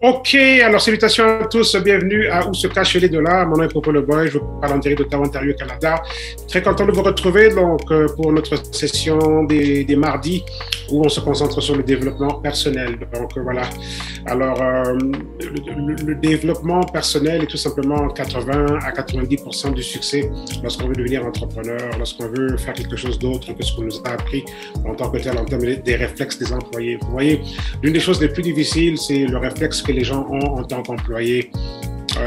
Ok, alors salutations à tous, bienvenue à Où se cachent les dollars. Mon nom est Popo Le Boy, je vous parle en direct d'Ottawa, Ontario, Canada. Très content de vous retrouver pour notre session des mardis où on se concentre sur le développement personnel. Voilà. Alors, le développement personnel est tout simplement 80 à 90% du succès lorsqu'on veut devenir entrepreneur, lorsqu'on veut faire quelque chose d'autre que ce qu'on nous a appris en tant que tel, en termes des réflexes des employés. Vous voyez, l'une des choses les plus difficiles, c'est le réflexe que les gens ont en tant qu'employés.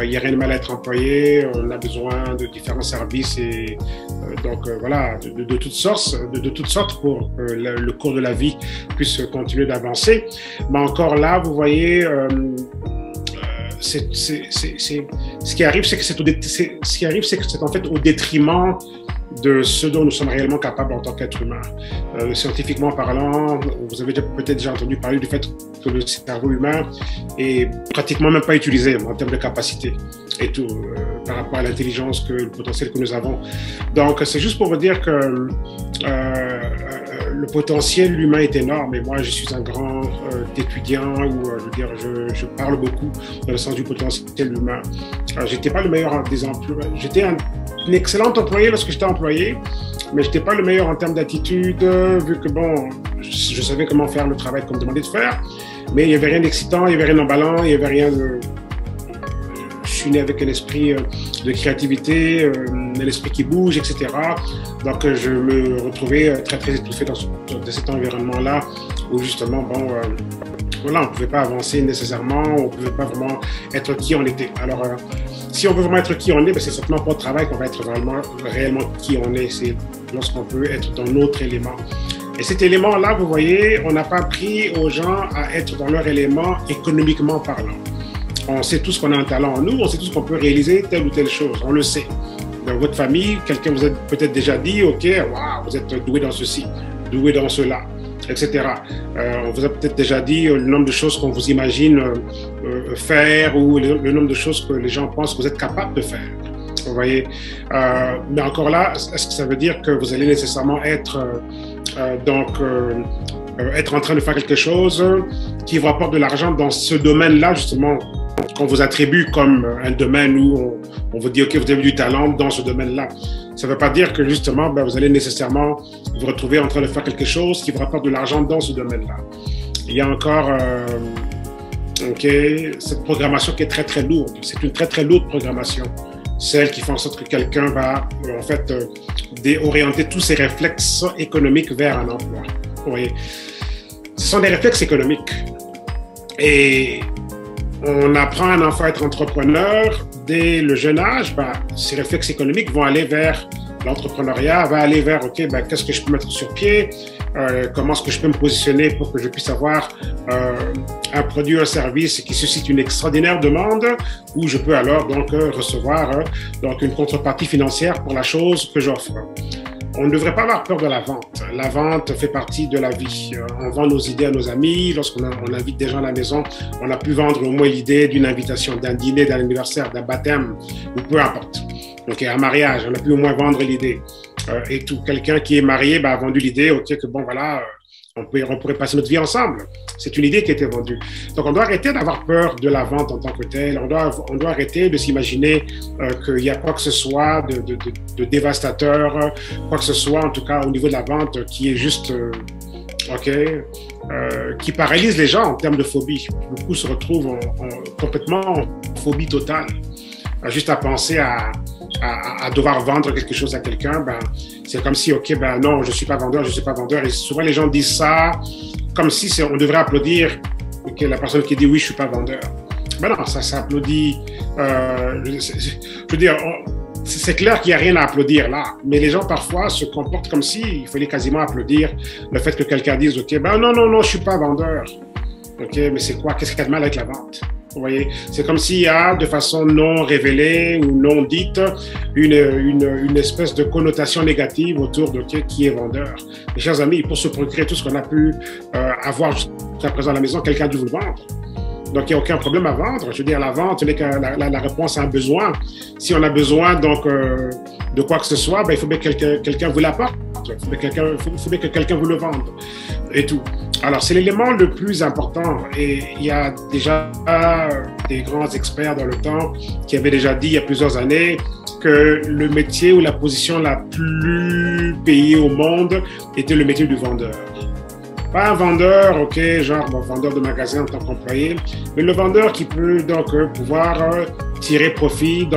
Il n'y a rien de mal à être employé, on a besoin de différents services et voilà, de toutes sortes pour que le cours de la vie puisse continuer d'avancer. Mais encore là, vous voyez, ce qui arrive, c'est que c'est en fait au détriment de ce dont nous sommes réellement capables en tant qu'être humain. Scientifiquement parlant, vous avez peut-être déjà entendu parler du fait que le cerveau humain est pratiquement même pas utilisé en termes de capacité et tout, par rapport à l'intelligence, le potentiel que nous avons. Donc, c'est juste pour vous dire que le potentiel humain est énorme et moi, je suis un grand étudiant où, je parle beaucoup dans le sens du potentiel humain. J'étais pas le meilleur des emplois. J'étais un excellent employé lorsque j'étais employé, mais je n'étais pas le meilleur en termes d'attitude, vu que bon, je savais comment faire le travail qu'on me demandait de faire, mais il n'y avait rien d'excitant, il n'y avait rien d'emballant, il n'y avait rien de... Je suis né avec un esprit de créativité, un esprit qui bouge, etc. Donc je me retrouvais très très étouffé dans cet environnement-là, où justement, voilà, on ne pouvait pas avancer nécessairement, on ne pouvait pas vraiment être qui on était. Alors, si on veut vraiment être qui on est, c'est certainement pas au travail qu'on va être réellement qui on est. C'est lorsqu'on peut être dans notre élément. Et cet élément-là, vous voyez, on n'a pas appris aux gens à être dans leur élément économiquement parlant. On sait tous qu'on a un talent en nous, on sait tous qu'on peut réaliser telle ou telle chose, on le sait. Dans votre famille, quelqu'un vous a peut-être déjà dit, ok, wow, vous êtes doué dans ceci, doué dans cela, etc. On vous a peut-être déjà dit le nombre de choses qu'on vous imagine faire ou le nombre de choses que les gens pensent que vous êtes capable de faire. Vous voyez, mais encore là, est-ce que ça veut dire que vous allez nécessairement être être en train de faire quelque chose qui vous rapporte de l'argent dans ce domaine-là, justement, qu'on vous attribue comme un domaine où on vous dit, OK, vous avez du talent dans ce domaine-là. Ça ne veut pas dire que, justement, vous allez nécessairement vous retrouver en train de faire quelque chose qui vous rapporte de l'argent dans ce domaine-là. Il y a encore cette programmation qui est très, très lourde. C'est une très, très lourde programmation. Celle qui fait en sorte que quelqu'un va, en fait, orienter tous ses réflexes économiques vers un emploi. Vous voyez, ce sont des réflexes économiques. Et on apprend un enfant à être entrepreneur dès le jeune âge, ces réflexes économiques vont aller vers l'entrepreneuriat, va aller vers, OK, qu'est-ce que je peux mettre sur pied, comment est-ce que je peux me positionner pour que je puisse avoir un produit, un service qui suscite une extraordinaire demande, où je peux alors donc recevoir une contrepartie financière pour la chose que j'offre. On ne devrait pas avoir peur de la vente. La vente fait partie de la vie. On vend nos idées à nos amis. Lorsqu'on invite des gens à la maison, on a pu vendre au moins l'idée d'une invitation, d'un dîner, d'un anniversaire, d'un baptême, ou peu importe. Donc, un mariage, on a pu au moins vendre l'idée. Et tout quelqu'un qui est marié a vendu l'idée, OK, que bon, voilà, on pourrait passer notre vie ensemble. C'est une idée qui a été vendue. Donc, on doit arrêter d'avoir peur de la vente en tant que telle. On doit arrêter de s'imaginer qu'il y a quoi que ce soit de dévastateur, quoi que ce soit, en tout cas, au niveau de la vente, qui est juste, qui paralyse les gens en termes de phobie. Beaucoup se retrouvent complètement en phobie totale. Juste à penser à devoir vendre quelque chose à quelqu'un, c'est comme si, OK, non, je suis pas vendeur. Et souvent, les gens disent ça comme si on devrait applaudir la personne qui dit oui, je suis pas vendeur. Non, ça s'applaudit. Je veux dire, c'est clair qu'il n'y a rien à applaudir là, mais les gens parfois se comportent comme s'il fallait quasiment applaudir le fait que quelqu'un dise, OK, non, je suis pas vendeur. OK, mais c'est quoi? Qu'est-ce qu'il y a de mal avec la vente? Vous voyez, c'est comme s'il y a de façon non révélée ou non dite une espèce de connotation négative autour de qui est vendeur. Mes chers amis, pour se procurer tout ce qu'on a pu avoir jusqu'à présent à la maison, quelqu'un a dû vous le vendre. Donc, il n'y a aucun problème à vendre. Je veux dire, la vente n'est que la réponse à un besoin. Si on a besoin de quoi que ce soit, il faut bien que quelqu'un vous l'apporte. Il faut bien que quelqu'un vous le vende et tout. Alors, c'est l'élément le plus important et il y a déjà des grands experts dans le temps qui avaient déjà dit il y a plusieurs années que le métier ou la position la plus payée au monde était le métier du vendeur. Pas un vendeur, ok, genre vendeur de magasin en tant qu'employé, mais le vendeur qui peut donc pouvoir tirer profit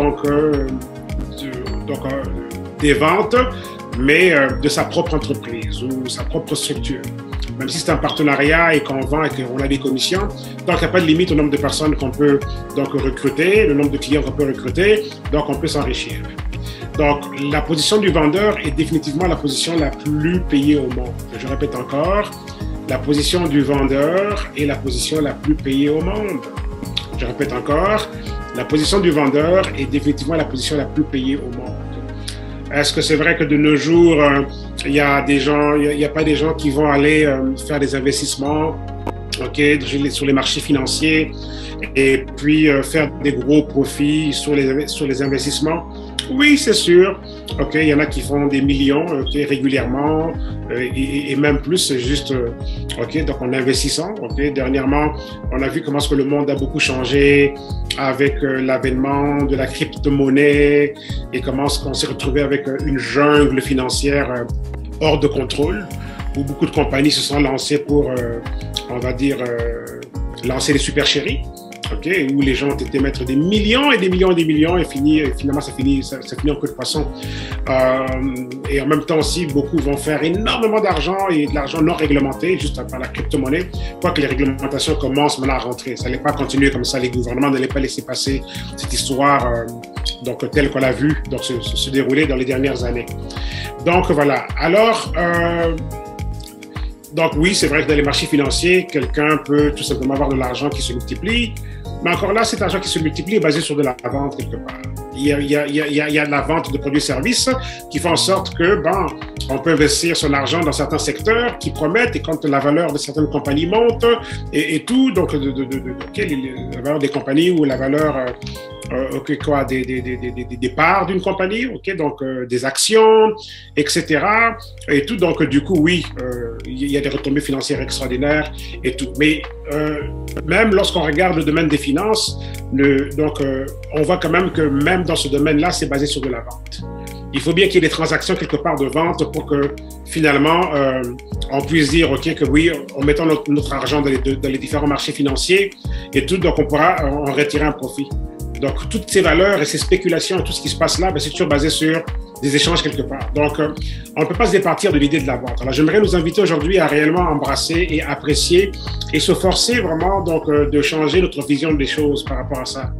des ventes, mais de sa propre entreprise ou sa propre structure. Même si c'est un partenariat et qu'on vend et qu'on a des commissions, donc il n'y a pas de limite au nombre de personnes qu'on peut donc recruter, le nombre de clients qu'on peut recruter, donc on peut s'enrichir. Donc la position du vendeur est définitivement la position la plus payée au monde. Je répète encore, la position du vendeur est la position la plus payée au monde. Je répète encore, la position du vendeur est définitivement la position la plus payée au monde. Est-ce que c'est vrai que de nos jours, il y a pas des gens qui vont aller faire des investissements, ok, sur les marchés financiers et puis faire des gros profits sur les investissements? Oui, c'est sûr. Ok, il y en a qui font des millions régulièrement et même plus, juste ok, donc en investissant. Ok, dernièrement, on a vu comment est-ce que le monde a beaucoup changé avec l'avènement de la crypto-monnaie et comment est-ce qu'on s'est retrouvé avec une jungle financière hors de contrôle où beaucoup de compagnies se sont lancées pour, on va dire, lancer les supercheries. Okay, où les gens ont été mettre des millions et des millions et des millions et finalement ça finit en queue de poisson. Et en même temps aussi, beaucoup vont faire énormément d'argent et de l'argent non réglementé juste par la crypto-monnaie, quoique les réglementations commencent maintenant à rentrer. Ça n'allait pas continuer comme ça, les gouvernements n'allaient pas laisser passer cette histoire donc telle qu'on l'a vu donc, se dérouler dans les dernières années. Donc voilà, alors... donc oui, c'est vrai que dans les marchés financiers, quelqu'un peut tout simplement avoir de l'argent qui se multiplie, mais encore là, cet argent qui se multiplie est basé sur de la vente quelque part. Il y a de la vente de produits et services qui font en sorte que, on peut investir son argent dans certains secteurs qui promettent et quand la valeur de certaines compagnies monte et tout, donc la valeur des compagnies ou la valeur des parts d'une compagnie, donc des actions, etc. Et tout, donc du coup, oui, il y a des retombées financières extraordinaires et tout. Mais même lorsqu'on regarde le domaine des finances, on voit quand même que même dans ce domaine-là, c'est basé sur de la vente. Il faut bien qu'il y ait des transactions quelque part de vente pour que finalement on puisse dire que oui, en mettant notre argent dans les différents marchés financiers et tout, donc on pourra en retirer un profit. Donc toutes ces valeurs et ces spéculations et tout ce qui se passe là, c'est toujours basé sur des échanges quelque part. Donc on ne peut pas se départir de l'idée de la vente. Alors j'aimerais nous inviter aujourd'hui à réellement embrasser et apprécier et se forcer vraiment donc de changer notre vision des choses par rapport à ça.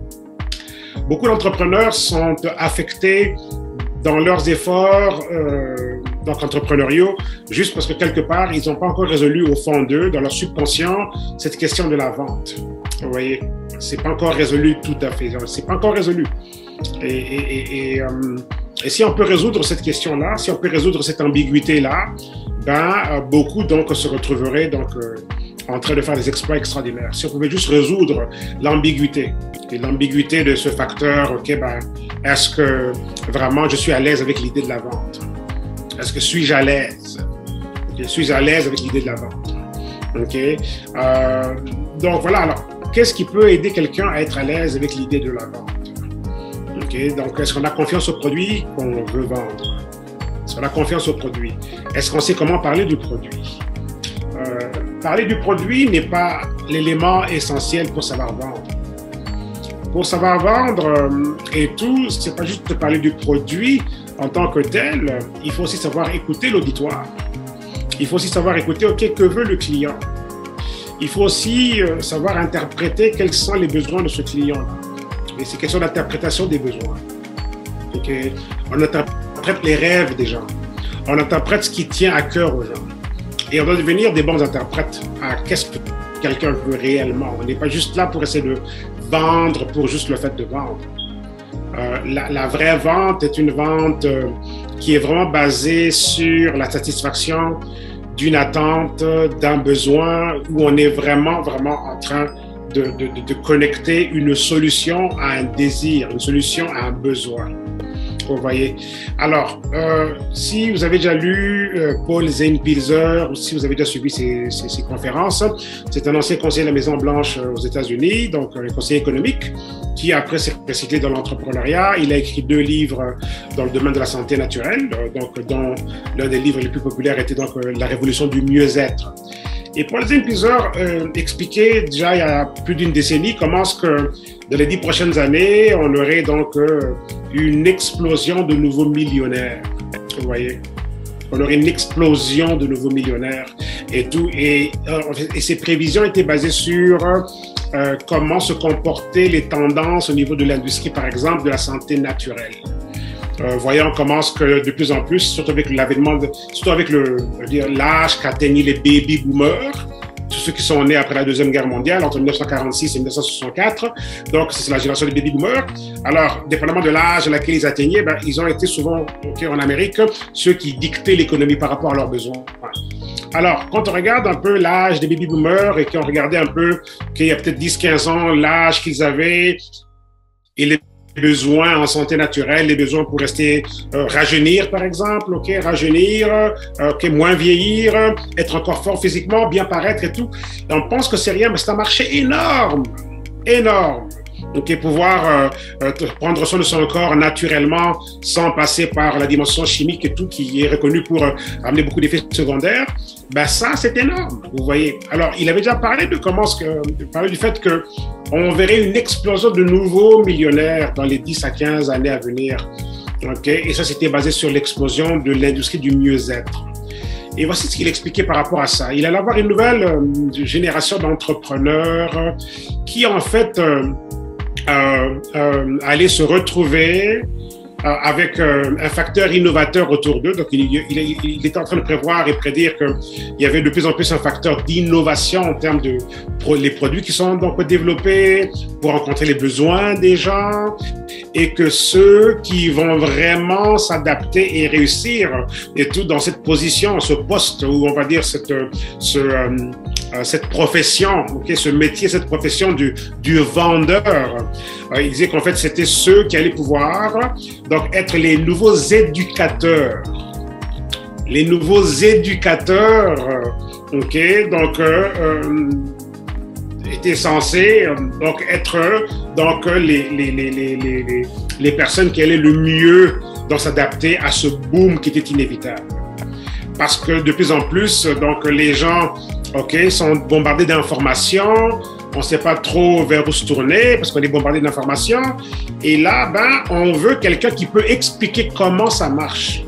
Beaucoup d'entrepreneurs sont affectés dans leurs efforts donc entrepreneuriaux, juste parce que quelque part, ils n'ont pas encore résolu au fond d'eux, dans leur subconscient, cette question de la vente. Vous voyez, c'est pas encore résolu tout à fait, c'est pas encore résolu. Et si on peut résoudre cette question-là, si on peut résoudre cette ambiguïté-là, beaucoup donc se retrouveraient donc en train de faire des exploits extraordinaires. Si on pouvait juste résoudre l'ambiguïté, l'ambiguïté de ce facteur, est-ce que vraiment je suis à l'aise avec l'idée de la vente? Est-ce que suis-je à l'aise? Je suis à l'aise avec l'idée de la vente. Donc voilà, alors, qu'est-ce qui peut aider quelqu'un à être à l'aise avec l'idée de la vente? Donc, est-ce qu'on a confiance au produit qu'on veut vendre? Est-ce qu'on a confiance au produit? Est-ce qu'on sait comment parler du produit? Parler du produit n'est pas l'élément essentiel pour savoir vendre. Pour savoir vendre et tout, c'est pas juste de parler du produit en tant que tel, il faut aussi savoir écouter l'auditoire. Il faut aussi savoir écouter, que veut le client? Il faut aussi savoir interpréter quels sont les besoins de ce client-là. Et c'est question d'interprétation des besoins. On interprète les rêves des gens. On interprète ce qui tient à cœur aux gens. Et on doit devenir des bons interprètes à qu'est-ce que quelqu'un veut réellement. On n'est pas juste là pour essayer de vendre pour juste le fait de vendre. La vraie vente est une vente qui est vraiment basée sur la satisfaction d'une attente, d'un besoin, où on est vraiment en train de connecter une solution à un désir, une solution à un besoin. Vous voyez. Alors, si vous avez déjà lu Paul Zane-Pilzer ou si vous avez déjà suivi ses conférences, c'est un ancien conseiller de la Maison-Blanche aux États-Unis, donc un conseiller économique, qui après s'est recyclé dans l'entrepreneuriat. Il a écrit 2 livres dans le domaine de la santé naturelle, donc dont l'un des livres les plus populaires était donc La révolution du mieux-être. Et Paul Zane-Pilzer expliquait déjà il y a plus d'une décennie comment est-ce que dans les 10 prochaines années, on aurait donc une explosion de nouveaux millionnaires. Vous voyez, on aurait une explosion de nouveaux millionnaires et tout. Et ces prévisions étaient basées sur comment se comportaient les tendances au niveau de l'industrie, par exemple, de la santé naturelle. Voyant comment ce que de plus en plus, surtout avec l'avènement, surtout avec l'âge qu'atteignaient les baby boomers, tous ceux qui sont nés après la Deuxième Guerre mondiale, entre 1946 et 1964, donc c'est la génération des baby boomers. Alors, dépendamment de l'âge à laquelle ils atteignaient, ben, ils ont été souvent, en Amérique, ceux qui dictaient l'économie par rapport à leurs besoins. Alors, quand on regarde un peu l'âge des baby boomers et qu'on regardait un peu qu'il y a peut-être 10-15 ans, l'âge qu'ils avaient et les besoins en santé naturelle, les besoins pour rester rajeunir par exemple, rajeunir, moins vieillir, être encore fort physiquement, bien paraître et tout. Et on pense que c'est rien, mais c'est un marché énorme, énorme. Pouvoir prendre soin de son corps naturellement sans passer par la dimension chimique et tout qui est reconnue pour amener beaucoup d'effets secondaires, ben ça c'est énorme, vous voyez. Alors il avait déjà parlé de parler du fait que on verrait une explosion de nouveaux millionnaires dans les 10 à 15 années à venir. Et ça c'était basé sur l'explosion de l'industrie du mieux-être. Et voici ce qu'il expliquait par rapport à ça. Il allait avoir une nouvelle génération d'entrepreneurs qui en fait aller se retrouver avec un facteur innovateur autour d'eux. Donc, il était en train de prévoir et prédire qu'il y avait de plus en plus un facteur d'innovation en termes de les produits qui sont donc développés pour rencontrer les besoins des gens et que ceux qui vont vraiment s'adapter et réussir et tout dans cette position, ce poste où on va dire cette profession, ce métier, cette profession du vendeur. Il disait qu'en fait, c'était ceux qui allaient pouvoir donc être les nouveaux éducateurs. Les nouveaux éducateurs, donc étaient censés donc être donc les personnes qui allaient le mieux donc s'adapter à ce boom qui était inévitable. Parce que de plus en plus, donc les gens sont bombardés d'informations, on ne sait pas trop vers où se tourner parce qu'on est bombardé d'informations. Et là, on veut quelqu'un qui peut expliquer comment ça marche.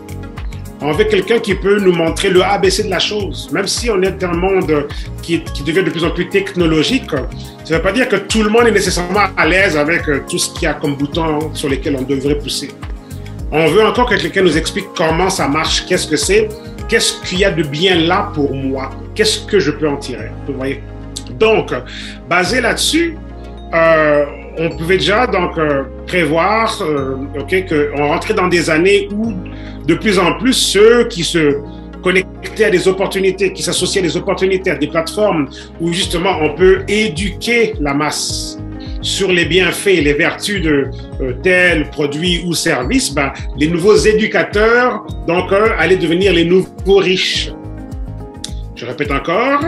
On veut quelqu'un qui peut nous montrer le ABC de la chose. Même si on est dans un monde qui devient de plus en plus technologique, ça ne veut pas dire que tout le monde est nécessairement à l'aise avec tout ce qu'il y a comme bouton sur lesquels on devrait pousser. On veut encore que quelqu'un nous explique comment ça marche, qu'est-ce que c'est, qu'est-ce qu'il y a de bien là pour moi, qu'est-ce que je peux en tirer. Vous voyez? Donc, basé là-dessus, on pouvait déjà donc prévoir qu'on rentrait dans des années où de plus en plus ceux qui se connectaient à des opportunités, qui s'associaient à des opportunités, à des plateformes où justement on peut éduquer la masse sur les bienfaits et les vertus de tel produit ou service, les nouveaux éducateurs donc allaient devenir les nouveaux riches. Je répète encore.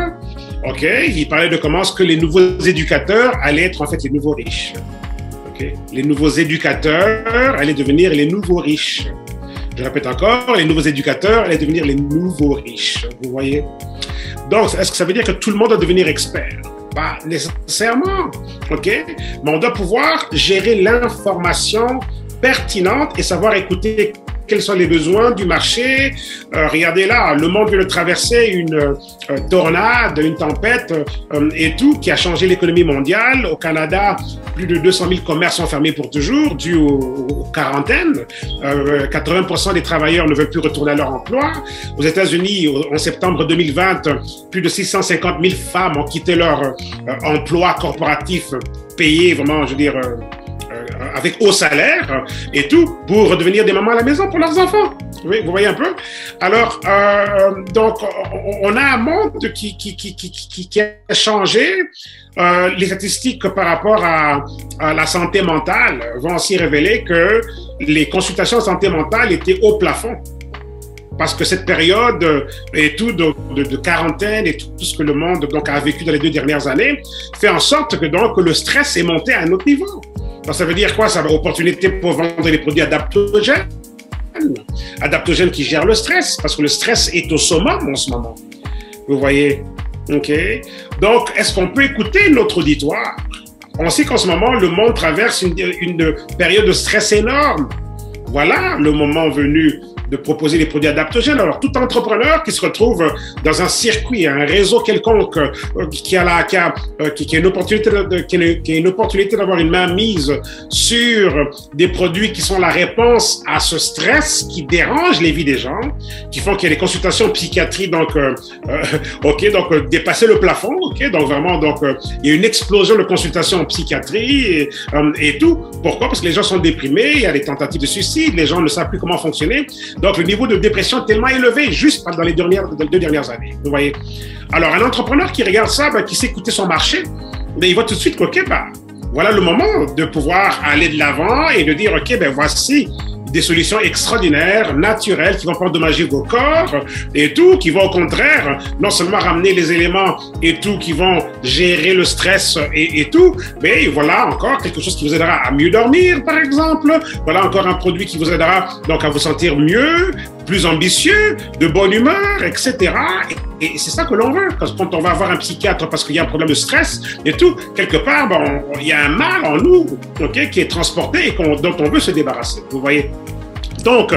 Il parlait de comment est-ce que les nouveaux éducateurs allaient être en fait les nouveaux riches. Les nouveaux éducateurs allaient devenir les nouveaux riches. Je répète encore, les nouveaux éducateurs allaient devenir les nouveaux riches. Vous voyez? Donc, est-ce que ça veut dire que tout le monde doit devenir expert? Pas nécessairement. Mais on doit pouvoir gérer l'information pertinente et savoir écouter quels sont les besoins du marché. Regardez là, le monde vient de traverser une tornade, une tempête et tout, qui a changé l'économie mondiale. Au Canada, plus de 200 000 commerces sont fermés pour toujours, dû aux quarantaines. 80% des travailleurs ne veulent plus retourner à leur emploi. Aux États-Unis, en septembre 2020, plus de 650 000 femmes ont quitté leur emploi corporatif payé, vraiment, je veux dire, avec haut salaire et tout, pour devenir des mamans à la maison pour leurs enfants. Oui, vous voyez un peu. Alors, donc, on a un monde qui a changé. Les statistiques par rapport à la santé mentale vont aussi révéler que les consultations de santé mentale étaient au plafond. Parce que cette période et tout de quarantaine et tout ce que le monde donc, a vécu dans les 2 dernières années fait en sorte que donc, le stress est monté à un autre niveau. Donc, ça veut dire quoi? Ça va opportunité pour vendre les produits adaptogènes. Adaptogènes qui gèrent le stress, parce que le stress est au summum en ce moment. Vous voyez? OK? Donc, est-ce qu'on peut écouter notre auditoire? On sait qu'en ce moment, le monde traverse une période de stress énorme. Voilà le moment venu de proposer des produits adaptogènes. Alors, tout entrepreneur qui se retrouve dans un circuit, un réseau quelconque, qui a une opportunité d'avoir une main mise sur des produits qui sont la réponse à ce stress qui dérange les vies des gens, qui font qu'il y a des consultations psychiatrie, donc, OK, donc, dépasser le plafond, OK, donc vraiment, donc, il y a une explosion de consultations en psychiatrie et tout. Pourquoi? Parce que les gens sont déprimés, il y a des tentatives de suicide, les gens ne savent plus comment fonctionner. Donc, le niveau de dépression est tellement élevé juste dans les 2 dernières années. Vous voyez? Alors, un entrepreneur qui regarde ça, qui sait écouter son marché, il voit tout de suite que, OK, voilà le moment de pouvoir aller de l'avant et de dire, OK, voici des solutions extraordinaires, naturelles, qui vont pas endommager vos corps et tout, qui vont au contraire non seulement ramener les éléments et tout, qui vont gérer le stress et tout, mais voilà encore quelque chose qui vous aidera à mieux dormir, par exemple. Voilà encore un produit qui vous aidera donc à vous sentir mieux, plus ambitieux, de bonne humeur, etc. Et c'est ça que l'on veut. Quand on va voir un psychiatre parce qu'il y a un problème de stress et tout, quelque part, il y a un mal en nous, OK, qui est transporté et dont on veut se débarrasser. Vous voyez? Donc,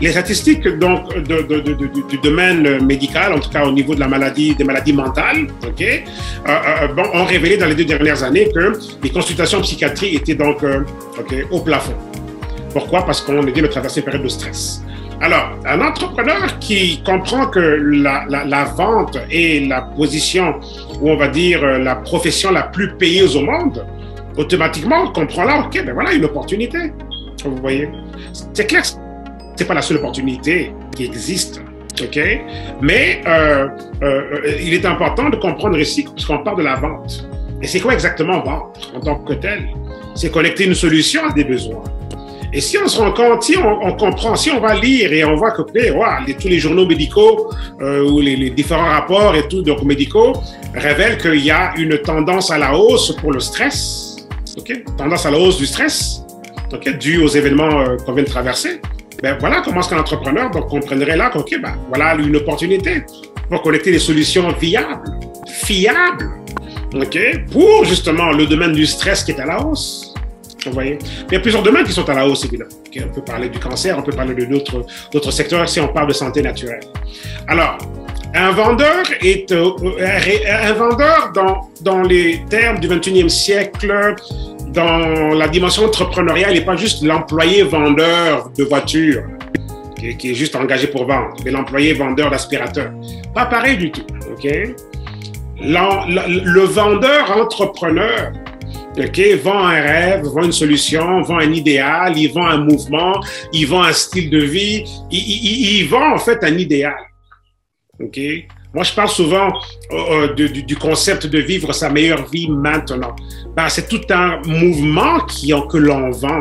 les statistiques donc, du domaine médical, en tout cas au niveau de des maladies mentales, OK, ont révélé dans les 2 dernières années que les consultations psychiatriques étaient donc au plafond. Pourquoi? Parce qu'on est vient de traverser une période de stress. Alors, un entrepreneur qui comprend que la vente est la position, ou on va dire la profession la plus payeuse au monde, automatiquement, comprend là, OK, voilà une opportunité. Vous voyez? C'est clair que ce n'est pas la seule opportunité qui existe, OK? Mais il est important de comprendre ici, puisqu'on parle de la vente. Et c'est quoi exactement vendre en tant que tel? C'est connecter une solution à des besoins. Et si on se rend compte, si on comprend, si on va lire et on voit que tous les journaux médicaux ou les différents rapports et tout, donc médicaux, révèlent qu'il y a une tendance à la hausse pour le stress, OK? Tendance à la hausse du stress, OK? Due aux événements qu'on vient de traverser. Voilà comment est-ce qu'un entrepreneur donc, comprendrait là que, voilà une opportunité pour connecter des solutions fiables, OK? Pour justement le domaine du stress qui est à la hausse. Vous voyez? Il y a plusieurs domaines qui sont à la hausse, évidemment. Okay? On peut parler du cancer, on peut parler d'autres secteurs si on parle de santé naturelle. Alors, un vendeur dans les termes du 21e siècle, dans la dimension entrepreneuriale, n'est pas juste l'employé vendeur de voitures qui est juste engagé pour vendre, mais l'employé vendeur d'aspirateur. Pas pareil du tout. Okay? Le vendeur entrepreneur, OK, vend un rêve, vend une solution, vend un idéal, il vend un mouvement, il vend un style de vie, il vend en fait un idéal. OK? Moi, je parle souvent du concept de vivre sa meilleure vie maintenant. C'est tout un mouvement que l'on vend.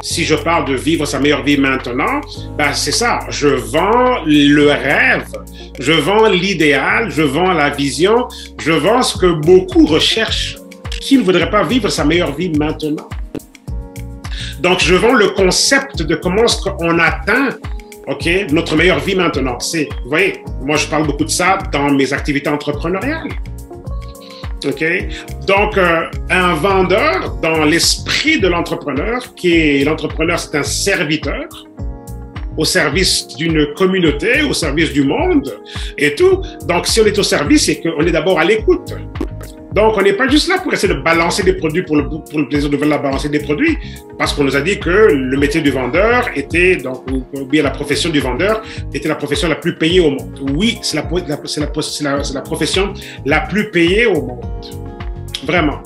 Si je parle de vivre sa meilleure vie maintenant, c'est ça. Je vends le rêve, je vends l'idéal, je vends la vision, je vends ce que beaucoup recherchent. Qui ne voudrait pas vivre sa meilleure vie maintenant? Donc, je vends le concept de comment est-ce qu'on atteint, OK, notre meilleure vie maintenant. Vous voyez, moi, je parle beaucoup de ça dans mes activités entrepreneuriales. OK? Donc, un vendeur, dans l'esprit de l'entrepreneur, l'entrepreneur, c'est un serviteur au service d'une communauté, au service du monde et tout. Donc, si on est au service, c'est qu'on est d'abord à l'écoute. Donc, on n'est pas juste là pour essayer de balancer des produits pour le plaisir de balancer des produits, parce qu'on nous a dit que le métier du vendeur était, donc, ou bien la profession du vendeur était la profession la plus payée au monde. Oui, c'est la profession la plus payée au monde. Vraiment.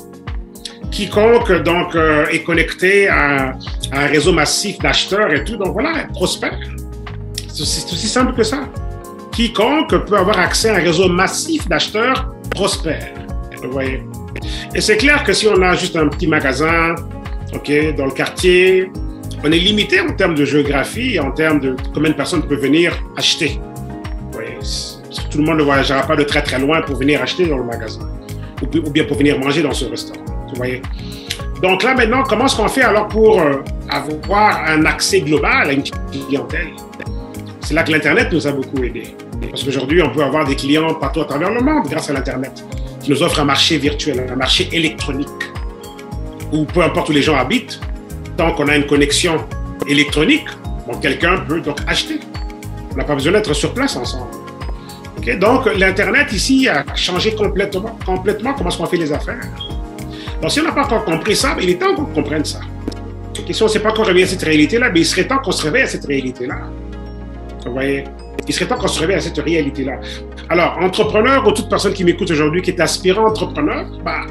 Quiconque, donc, est connecté à un réseau massif d'acheteurs et tout, donc voilà, prospère. C'est aussi simple que ça. Quiconque peut avoir accès à un réseau massif d'acheteurs prospères. Vous voyez? Et c'est clair que si on a juste un petit magasin, okay, dans le quartier, on est limité en termes de géographie, en termes de combien de personnes peuvent venir acheter. Vous voyez? Tout le monde ne voyagera pas de très très loin pour venir acheter dans le magasin, ou bien pour venir manger dans ce restaurant. Vous voyez? Donc là maintenant, comment est-ce qu'on fait alors pour avoir un accès global à une clientèle? C'est là que l'Internet nous a beaucoup aidés. Parce qu'aujourd'hui, on peut avoir des clients partout à travers le monde grâce à l'Internet, qui nous offre un marché virtuel, un marché électronique, où peu importe où les gens habitent, tant qu'on a une connexion électronique, bon, quelqu'un peut donc acheter. On n'a pas besoin d'être sur place ensemble. Okay? Donc, l'Internet ici a changé complètement comment est-ce qu'on fait les affaires. Donc, si on n'a pas encore compris ça, il est temps qu'on comprenne ça. Okay? Si on ne s'est pas encore réveillé à cette réalité-là, mais il serait temps qu'on se réveille à cette réalité-là. Vous voyez? Il serait temps qu'on se réveille à cette réalité-là. Alors, entrepreneur ou toute personne qui m'écoute aujourd'hui qui est aspirant entrepreneur, bah,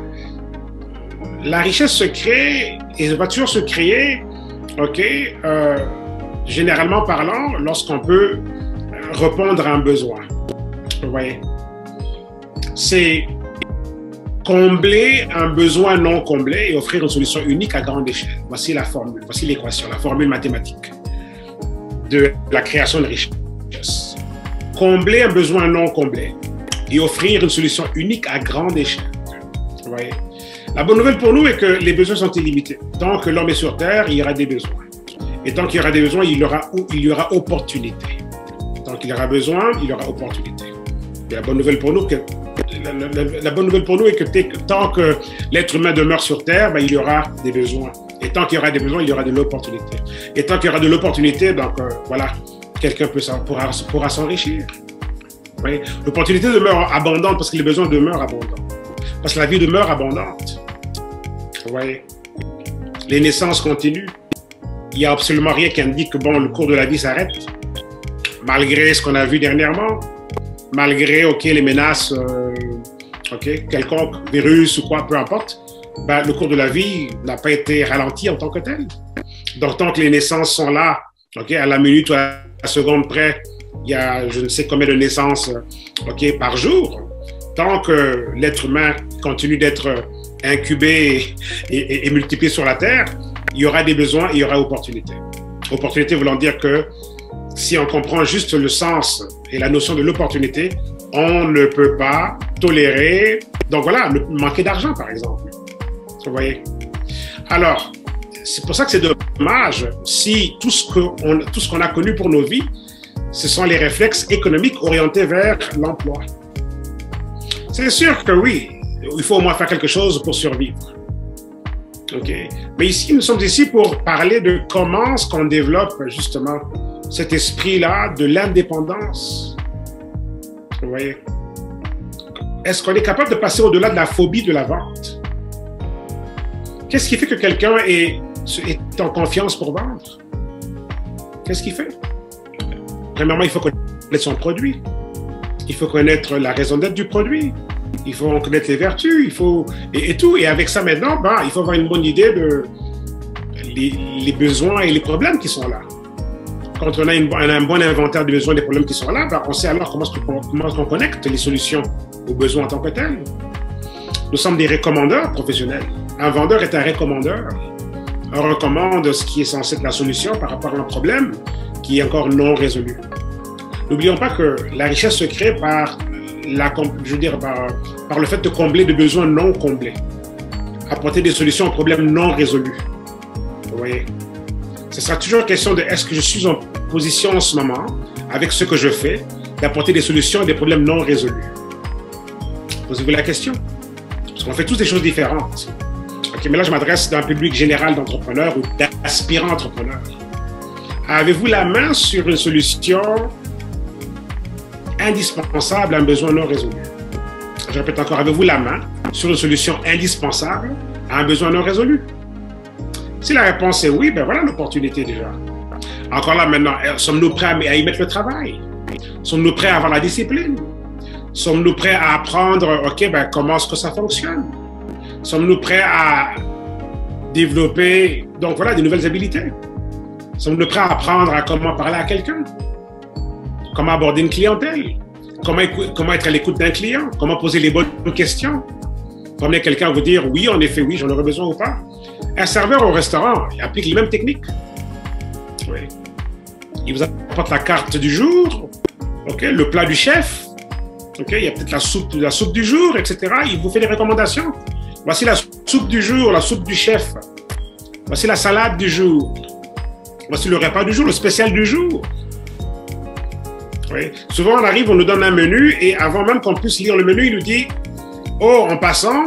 la richesse se crée et va toujours se créer, okay, généralement parlant, lorsqu'on peut répondre à un besoin. Vous voyez? C'est combler un besoin non comblé et offrir une solution unique à grande échelle. Voici la formule, voici l'équation, la formule mathématique de la création de richesse. Combler un besoin non comblé et offrir une solution unique à grande échelle. Vous voyez? La bonne nouvelle pour nous est que les besoins sont illimités. Tant que l'homme est sur Terre, il y aura des besoins. Et tant qu'il y aura des besoins, il y aura opportunité. Tant qu'il y aura besoin, il y aura opportunité. Et la bonne nouvelle pour nous, la bonne nouvelle pour nous est que tant que l'être humain demeure sur Terre, ben, il y aura des besoins. Et tant qu'il y aura des besoins, il y aura de l'opportunité. Et tant qu'il y aura de l'opportunité, donc voilà, quelqu'un pourra s'enrichir. L'opportunité demeure abondante parce que les besoins demeurent abondants. Parce que la vie demeure abondante. Vous voyez? Les naissances continuent. Il n'y a absolument rien qui indique que bon, le cours de la vie s'arrête. Malgré ce qu'on a vu dernièrement, malgré les menaces, quelconque virus ou quoi, peu importe, ben, le cours de la vie n'a pas été ralenti en tant que tel. Donc, tant que les naissances sont là, à la minute ou à la seconde près, il y a je ne sais combien de naissances par jour. Tant que l'être humain continue d'être incubé et multiplié sur la Terre, il y aura des besoins et il y aura opportunité. Opportunité voulant dire que si on comprend juste le sens et la notion de l'opportunité, on ne peut pas tolérer, donc voilà, manquer d'argent par exemple. Vous voyez? Alors, c'est pour ça que c'est dommage si tout ce qu'on a connu pour nos vies, ce sont les réflexes économiques orientés vers l'emploi. C'est sûr que oui, il faut au moins faire quelque chose pour survivre. Okay. Mais ici, nous sommes ici pour parler de comment est-ce qu'on développe justement cet esprit-là de l'indépendance. Vous voyez? Est-ce qu'on est capable de passer au-delà de la phobie de la vente? Qu'est-ce qui fait que quelqu'un est en confiance pour vendre? Qu'est-ce qu'il fait? Premièrement, il faut connaître son produit. Il faut connaître la raison d'être du produit. Il faut en connaître les vertus, il faut et tout. Et avec ça maintenant, ben, il faut avoir une bonne idée de les besoins et les problèmes qui sont là. Quand on a un bon inventaire des besoins et des problèmes qui sont là, ben, on sait alors comment on connecte les solutions aux besoins en tant que tels. Nous sommes des recommandeurs professionnels. Un vendeur est un recommandeur. On recommande ce qui est censé être la solution par rapport à un problème qui est encore non résolu. N'oublions pas que la richesse se crée par le fait de combler des besoins non comblés, apporter des solutions aux problèmes non résolus. Vous voyez? Ce sera toujours une question de est-ce que je suis en position en ce moment, avec ce que je fais, d'apporter des solutions à des problèmes non résolus. Posez-vous la question. Parce qu'on fait tous des choses différentes. Okay, mais là, je m'adresse à un public général d'entrepreneurs ou d'aspirants entrepreneurs. Avez-vous la main sur une solution indispensable à un besoin non résolu? Je répète encore, avez-vous la main sur une solution indispensable à un besoin non résolu? Si la réponse est oui, ben voilà l'opportunité déjà. Encore là maintenant, sommes-nous prêts à y mettre le travail? Sommes-nous prêts à avoir la discipline? Sommes-nous prêts à apprendre, comment est-ce que ça fonctionne? Sommes-nous prêts à développer, donc voilà, des nouvelles habilités? Sommes-nous prêts à apprendre à comment parler à quelqu'un? comment aborder une clientèle, comment être à l'écoute d'un client, comment poser les bonnes questions. Comment quelqu'un vous dire oui, en effet, oui, j'en aurais besoin ou pas. Un serveur au restaurant, il applique les mêmes techniques. Oui. Il vous apporte la carte du jour, okay, le plat du chef, okay, il y a peut-être la soupe du jour, etc. Il vous fait des recommandations. Voici la soupe du jour, la soupe du chef. Voici la salade du jour. Voici le repas du jour, le spécial du jour. Oui. Souvent, on arrive, on nous donne un menu et avant même qu'on puisse lire le menu, il nous dit « Oh, en passant,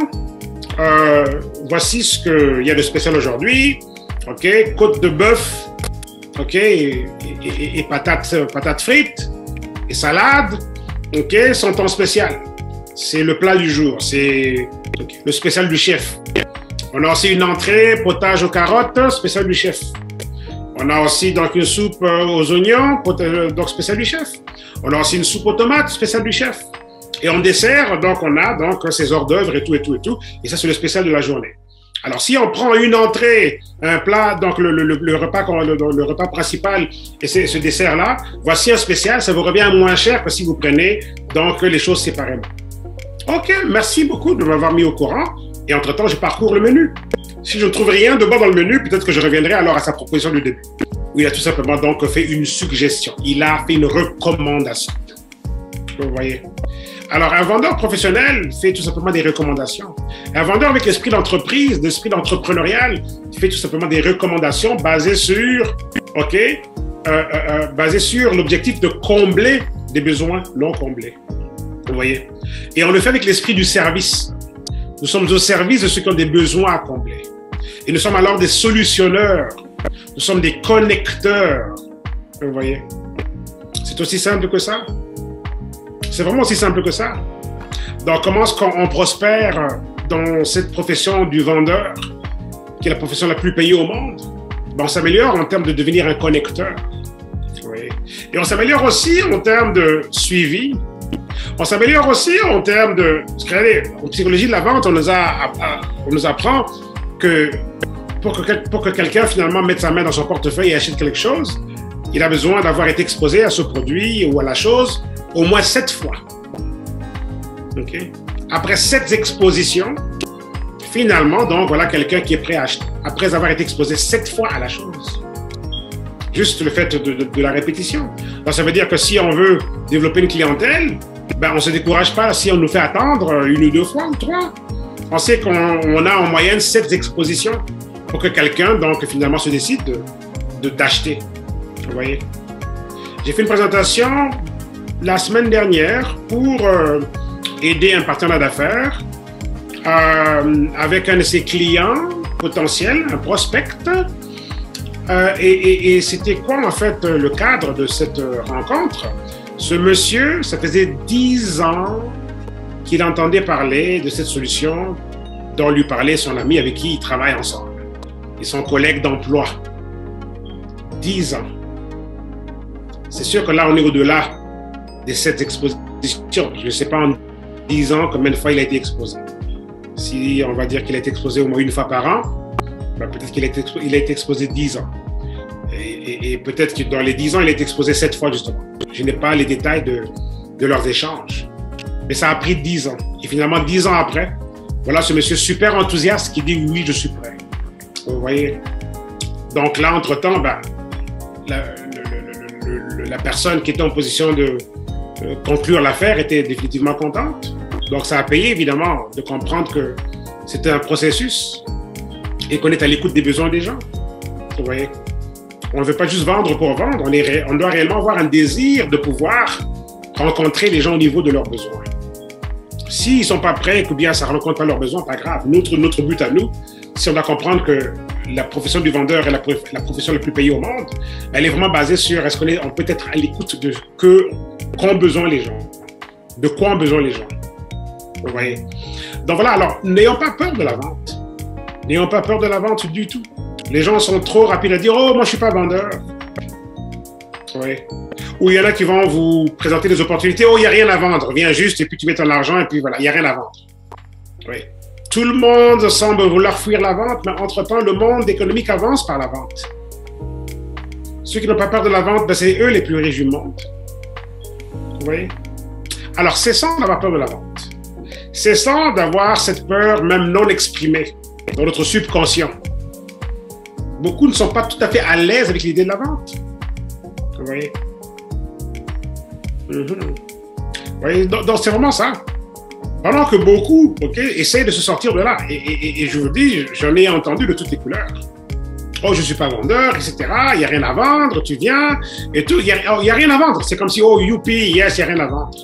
voici ce qu'il y a de spécial aujourd'hui. Okay, côte de bœuf, okay, et patates frites, et salade, okay, sont en spécial. C'est le plat du jour, c'est okay, le spécial du chef. On a aussi une entrée, potage aux carottes, spécial du chef. On a aussi donc une soupe aux oignons, donc spécial du chef. On a aussi une soupe aux tomates, spécial du chef. Et en dessert, donc on a donc ces hors d'œuvre et tout, et tout, et tout. Et ça, c'est le spécial de la journée. Alors, si on prend une entrée, un plat, donc le repas principal et ce dessert-là, voici un spécial, ça vous revient moins cher que si vous prenez donc les choses séparément. OK, merci beaucoup de m'avoir mis au courant. Et entre-temps, je parcours le menu. Si je ne trouve rien de bon dans le menu, peut-être que je reviendrai alors à sa proposition du début. Où il a tout simplement donc fait une suggestion. Il a fait une recommandation. Vous voyez? Alors, un vendeur professionnel fait tout simplement des recommandations. Un vendeur avec l'esprit d'entreprise, l'esprit d'entrepreneurial, fait tout simplement des recommandations basées sur, basées sur l'objectif de combler des besoins non comblés. Vous voyez? Et on le fait avec l'esprit du service. Nous sommes au service de ceux qui ont des besoins à combler. Et nous sommes alors des solutionneurs. Nous sommes des connecteurs. Vous voyez? C'est aussi simple que ça. C'est vraiment aussi simple que ça. Donc, comment est-ce qu'on prospère dans cette profession du vendeur, qui est la profession la plus payée au monde? Ben, on s'améliore en termes de devenir un connecteur. Oui. Et on s'améliore aussi en termes de suivi. On s'améliore aussi en termes de... En psychologie de la vente, on nous apprend que pour que quelqu'un finalement mette sa main dans son portefeuille et achète quelque chose, il a besoin d'avoir été exposé à ce produit ou à la chose au moins 7 fois. Okay? Après 7 expositions, finalement, donc, voilà quelqu'un qui est prêt à acheter, après avoir été exposé 7 fois à la chose. Juste le fait de la répétition. Donc, ça veut dire que si on veut développer une clientèle, ben, on ne se décourage pas si on nous fait attendre 1 ou 2 fois ou 3. On sait qu'on a en moyenne 7 expositions pour que quelqu'un, donc, finalement, se décide d'acheter. Vous voyez? J'ai fait une présentation la semaine dernière pour aider un partenaire d'affaires avec un de ses clients potentiels, un prospect. Et c'était quoi en fait le cadre de cette rencontre? Ce monsieur, ça faisait 10 ans qu'il entendait parler de cette solution dont lui parlait son ami avec qui il travaille ensemble et son collègue d'emploi. 10 ans. C'est sûr que là, on est au-delà de cette exposition. Je ne sais pas en 10 ans combien de fois il a été exposé. Si on va dire qu'il a été exposé au moins 1 fois par an, ben peut-être qu'il a été exposé 10 ans. Et peut-être que dans les 10 ans, il a été exposé 7 fois justement. Je n'ai pas les détails de leurs échanges. Mais ça a pris 10 ans. Et finalement, 10 ans après, voilà ce monsieur super enthousiaste qui dit oui, je suis prêt. Vous voyez? Donc là, entre-temps, ben, la personne qui était en position de conclure l'affaire était définitivement contente. Donc ça a payé évidemment de comprendre que c'était un processus et qu'on est à l'écoute des besoins des gens. Vous voyez? On ne veut pas juste vendre pour vendre, on doit réellement avoir un désir de pouvoir rencontrer les gens au niveau de leurs besoins. S'ils ne sont pas prêts, ou bien ça ne rencontre pas leurs besoins, pas grave. Notre but à nous, si on doit comprendre que la profession du vendeur est la profession la plus payée au monde, elle est vraiment basée sur est-ce qu'on peut être à l'écoute de qu'ont besoin les gens, de quoi ont besoin les gens. Vous voyez? Donc voilà, alors n'ayons pas peur de la vente. N'ayons pas peur de la vente du tout. Les gens sont trop rapides à dire « Oh, moi je ne suis pas vendeur ». Oui. Ou il y en a qui vont vous présenter des opportunités « Oh, il n'y a rien à vendre, viens juste et puis tu mets ton argent et puis voilà, il n'y a rien à vendre ». Oui. Tout le monde semble vouloir fuir la vente, mais entre-temps, le monde économique avance par la vente. Ceux qui n'ont pas peur de la vente, ben, c'est eux les plus riches du monde. Vous voyez? Alors, cessons d'avoir peur de la vente. Cessons d'avoir cette peur même non exprimée dans notre subconscient. Beaucoup ne sont pas tout à fait à l'aise avec l'idée de la vente. Vous voyez? Vous voyez? Donc, c'est vraiment ça. Pendant que beaucoup, essayent de se sortir de là. Et je vous dis, j'en ai entendu de toutes les couleurs. Oh, je ne suis pas vendeur, etc. Il n'y a rien à vendre, tu viens, et tout. Il n'y a rien à vendre. C'est comme si, oh, youpi, yes, il n'y a rien à vendre.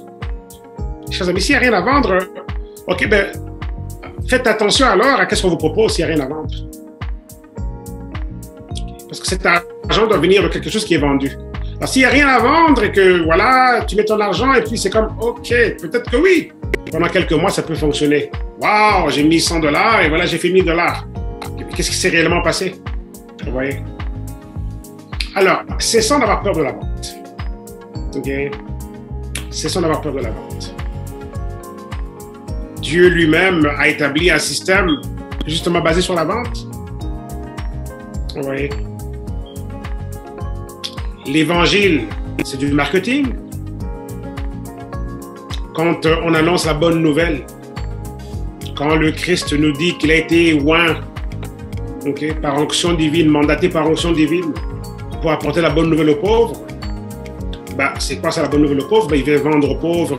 Chers amis, s'il n'y a rien à vendre, ok, ben, faites attention alors à ce qu'on vous propose s'il n'y a rien à vendre. Parce que cet argent doit venir de quelque chose qui est vendu. Alors, s'il n'y a rien à vendre et que, voilà, tu mets ton argent et puis c'est comme, ok, peut-être que oui. Pendant quelques mois, ça peut fonctionner. Waouh, j'ai mis $100 et voilà, j'ai fait $1000. Qu'est-ce qui s'est réellement passé? Vous voyez? Alors, cessons d'avoir peur de la vente. Ok? Cessons d'avoir peur de la vente. Dieu lui-même a établi un système justement basé sur la vente. Vous voyez? L'évangile, c'est du marketing. Quand on annonce la bonne nouvelle, quand le Christ nous dit qu'il a été oint, par onction divine, mandaté par onction divine, pour apporter la bonne nouvelle aux pauvres, ben, c'est quoi ça la bonne nouvelle aux pauvres? Ben, il vient vendre aux pauvres.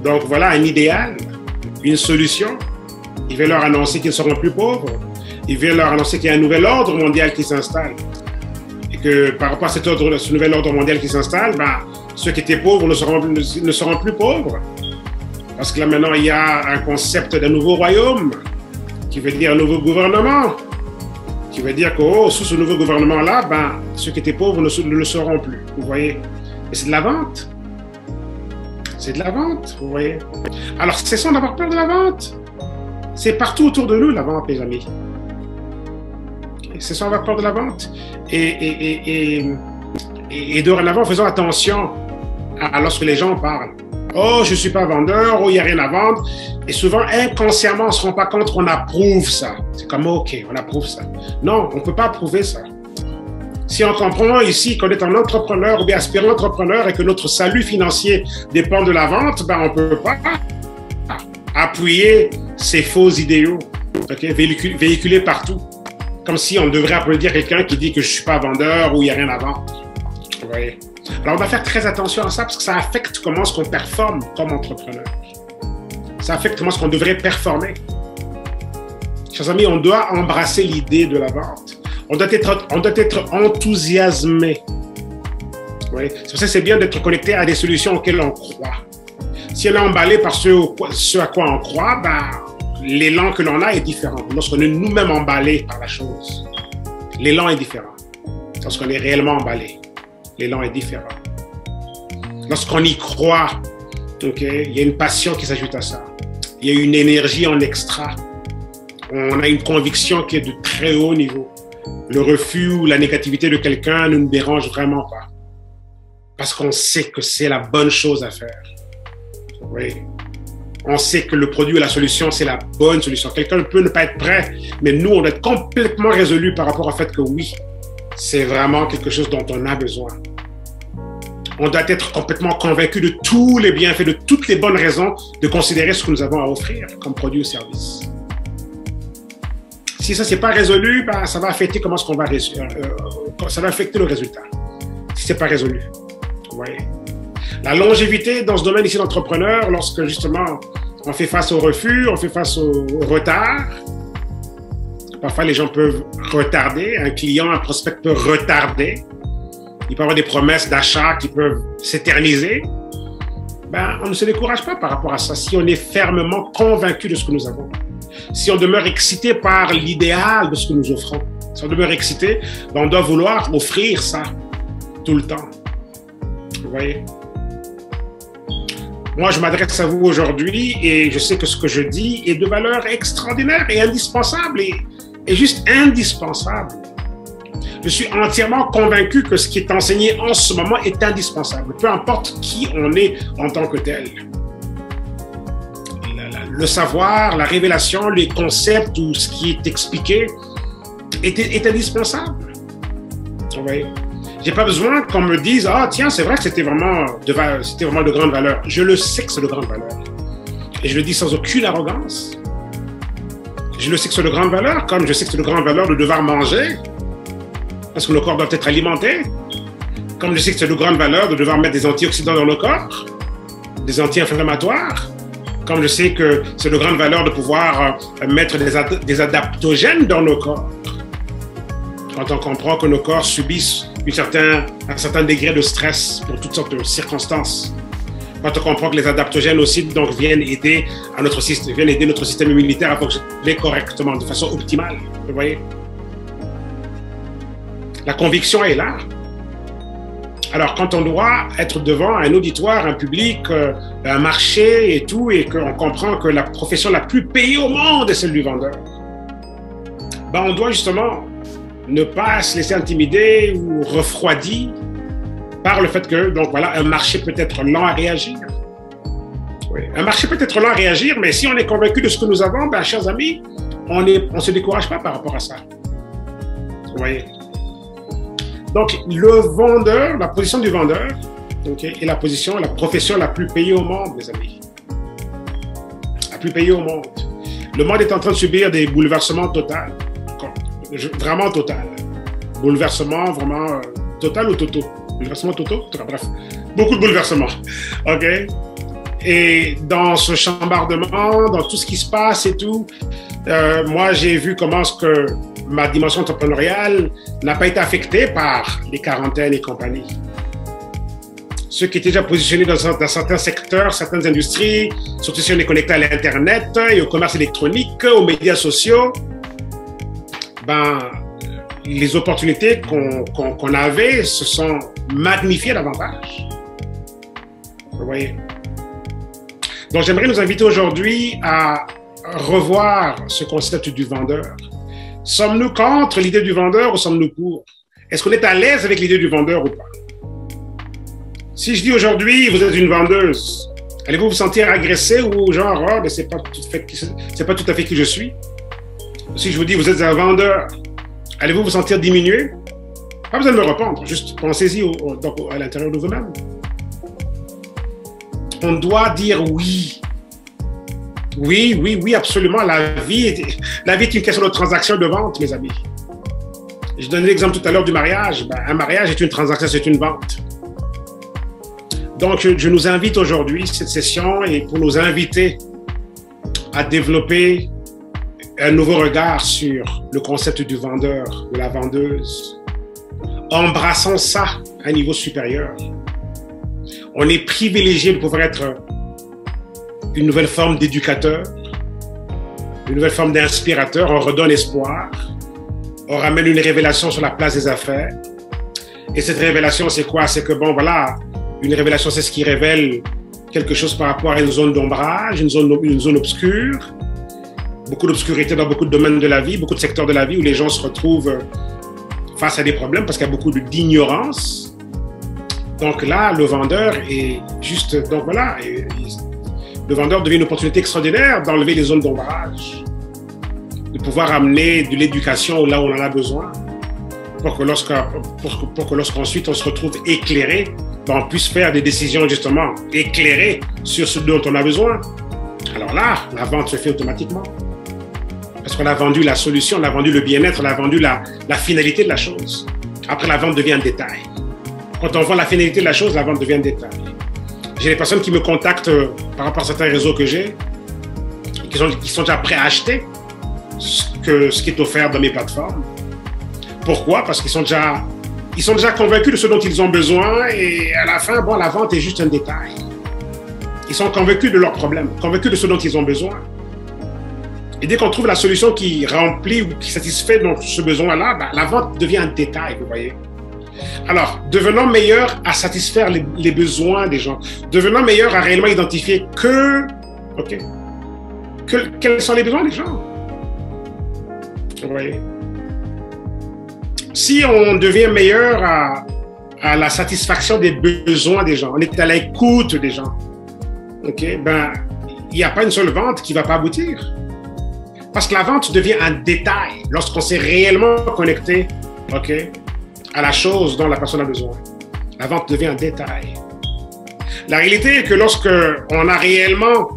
Donc voilà un idéal, une solution. Il vient leur annoncer qu'ils ne seront plus pauvres. Il vient leur annoncer qu'il y a un nouvel ordre mondial qui s'installe. Et que par rapport à ce nouvel ordre mondial qui s'installe, ben, ceux qui étaient pauvres ne seront plus pauvres. Parce que là maintenant, il y a un concept d'un nouveau royaume, qui veut dire un nouveau gouvernement, qui veut dire que sous ce nouveau gouvernement-là, ben, ceux qui étaient pauvres ne le seront plus. Vous voyez? Et c'est de la vente. C'est de la vente, vous voyez? Alors, cessons d'avoir peur de la vente. C'est partout autour de nous, la vente, les amis. Cessons d'avoir peur de la vente. Et dorénavant, faisons attention à lorsque les gens parlent. Oh, je ne suis pas vendeur, oh, il n'y a rien à vendre. Et souvent, inconsciemment, on ne se rend pas compte qu'on approuve ça. C'est comme, ok, on approuve ça. Non, on ne peut pas approuver ça. Si on comprend ici qu'on est un entrepreneur ou bien aspirant entrepreneur et que notre salut financier dépend de la vente, ben, on ne peut pas appuyer ces faux idéaux, véhiculés partout. Comme si on devrait applaudir quelqu'un qui dit que je ne suis pas vendeur ou il n'y a rien à vendre. Vous voyez? Alors, on doit faire très attention à ça parce que ça affecte comment est-ce qu'on performe comme entrepreneur. Ça affecte comment est-ce qu'on devrait performer. Chers amis, on doit embrasser l'idée de la vente. On doit être enthousiasmé. Oui. C'est pour ça que c'est bien d'être connecté à des solutions auxquelles on croit. Si on est emballé par ce à quoi on croit, ben, l'élan que l'on a est différent. Lorsqu'on est nous-mêmes emballés par la chose, l'élan est différent. Lorsqu'on est réellement emballé, l'élan est différent. Lorsqu'on y croit, il y a une passion qui s'ajoute à ça. Il y a une énergie en extra. On a une conviction qui est de très haut niveau. Le refus ou la négativité de quelqu'un ne nous dérange vraiment pas. Parce qu'on sait que c'est la bonne chose à faire. Oui. On sait que le produit ou la solution, c'est la bonne solution. Quelqu'un peut ne pas être prêt, mais nous, on doit être complètement résolus par rapport au fait que oui, c'est vraiment quelque chose dont on a besoin. On doit être complètement convaincu de tous les bienfaits, de toutes les bonnes raisons de considérer ce que nous avons à offrir comme produit ou service. Si ça, c'est pas résolu, ben, ça va affecter comment est-ce qu'on va ça va affecter le résultat. Si c'est pas résolu. Vous voyez? La longévité dans ce domaine ici d'entrepreneur, lorsque justement on fait face au refus, on fait face au retard. Parfois, les gens peuvent retarder. Un client, un prospect peut retarder. Il peut y avoir des promesses d'achat qui peuvent s'éterniser. Ben, on ne se décourage pas par rapport à ça si on est fermement convaincu de ce que nous avons. Si on demeure excité par l'idéal de ce que nous offrons. Si on demeure excité, ben, on doit vouloir offrir ça tout le temps. Vous voyez? Moi, je m'adresse à vous aujourd'hui et je sais que ce que je dis est de valeur extraordinaire et indispensable et juste indispensable. Je suis entièrement convaincu que ce qui est enseigné en ce moment est indispensable, peu importe qui on est en tant que tel. Le savoir, la révélation, les concepts ou ce qui est expliqué est indispensable. Vous voyez? J'ai pas besoin qu'on me dise, ah tiens, c'est vrai que c'était vraiment de grande valeur. Je le sais que c'est de grande valeur. Et je le dis sans aucune arrogance. Je le sais que c'est de grande valeur, comme je sais que c'est de grande valeur de devoir manger, parce que nos corps doivent être alimentés. Comme je sais que c'est de grande valeur de devoir mettre des antioxydants dans nos corps, des anti-inflammatoires. Comme je sais que c'est de grande valeur de pouvoir mettre des adaptogènes dans nos corps. Quand on comprend que nos corps subissent un certain degré de stress pour toutes sortes de circonstances. Quand on comprend que les adaptogènes aussi donc, viennent aider notre système immunitaire à fonctionner correctement, de façon optimale. Vous voyez? La conviction est là. Alors, quand on doit être devant un auditoire, un public, un marché et tout, et qu'on comprend que la profession la plus payée au monde est celle du vendeur, ben on doit justement ne pas se laisser intimider ou refroidir par le fait que, donc voilà, un marché peut être lent à réagir. Oui. Un marché peut être lent à réagir, mais si on est convaincu de ce que nous avons, ben, chers amis, on ne se décourage pas par rapport à ça. Vous voyez? Donc, le vendeur, la position du vendeur, okay, est la profession la plus payée au monde, mes amis. La plus payée au monde. Le monde est en train de subir des bouleversements totaux. Vraiment total. Bouleversement vraiment total ou toto? Bouleversement toto? Bref, beaucoup de bouleversements. OK? Et dans ce chambardement, dans tout ce qui se passe et tout, moi, j'ai vu comment est-ce que ma dimension entrepreneuriale n'a pas été affectée par les quarantaines et compagnie. Ceux qui étaient déjà positionnés dans certains secteurs, certaines industries, surtout si on est connecté à l'Internet et au commerce électronique, aux médias sociaux, ben, les opportunités qu'on avait se sont magnifiées davantage. Vous voyez? Donc, j'aimerais nous inviter aujourd'hui à revoir ce concept du vendeur. Sommes-nous contre l'idée du vendeur ou sommes-nous pour? Est-ce qu'on est à l'aise avec l'idée du vendeur ou pas? Si je dis aujourd'hui, vous êtes une vendeuse, allez-vous vous sentir agressé ou genre, oh, mais c'est pas tout à fait qui je suis? Si je vous dis, vous êtes un vendeur, allez-vous vous sentir diminué? Pas besoin de me répondre, juste pensez-y à l'intérieur de vous-même. On doit dire oui. Oui, absolument. La vie est une question de transaction de vente, mes amis. Je donnais l'exemple tout à l'heure du mariage. Ben, un mariage est une transaction, c'est une vente. Donc, je nous invite aujourd'hui, cette session, et pour nous inviter à développer un nouveau regard sur le concept du vendeur, de la vendeuse. Embrassons ça à un niveau supérieur. On est privilégié de pouvoir être une nouvelle forme d'éducateur, une nouvelle forme d'inspirateur. On redonne espoir. On ramène une révélation sur la place des affaires. Et cette révélation, c'est quoi? C'est que, bon, voilà, une révélation, c'est ce qui révèle quelque chose par rapport à une zone d'ombrage, une zone obscure. Beaucoup d'obscurité dans beaucoup de domaines de la vie, beaucoup de secteurs de la vie où les gens se retrouvent face à des problèmes parce qu'il y a beaucoup d'ignorance. Donc là, le vendeur est juste... Donc voilà, le vendeur devient une opportunité extraordinaire d'enlever les zones d'ombrage, de pouvoir amener de l'éducation là où on en a besoin, pour que lorsqu'ensuite on se retrouve éclairé, on puisse faire des décisions justement éclairées sur ce dont on a besoin. Alors là, la vente se fait automatiquement. Parce qu'on a vendu la solution, on a vendu le bien-être, on a vendu la finalité de la chose. Après, la vente devient un détail. Quand on vend la finalité de la chose, la vente devient un détail. J'ai des personnes qui me contactent par rapport à certains réseaux que j'ai, qui sont déjà prêts à acheter ce qui est offert dans mes plateformes. Pourquoi? Parce qu'ils sont déjà convaincus de ce dont ils ont besoin et à la fin, bon, la vente est juste un détail. Ils sont convaincus de leurs problèmes, convaincus de ce dont ils ont besoin. Et dès qu'on trouve la solution qui remplit ou qui satisfait donc, ce besoin-là, ben, la vente devient un détail, vous voyez. Alors, devenons meilleurs à satisfaire les besoins des gens. Devenons meilleurs à réellement identifier quels sont les besoins des gens. Vous voyez. Si on devient meilleur à la satisfaction des besoins des gens, on est à l'écoute des gens, ben, il n'y a pas une seule vente qui ne va pas aboutir. Parce que la vente devient un détail lorsqu'on s'est réellement connecté à la chose dont la personne a besoin. La vente devient un détail. La réalité est que lorsque on a réellement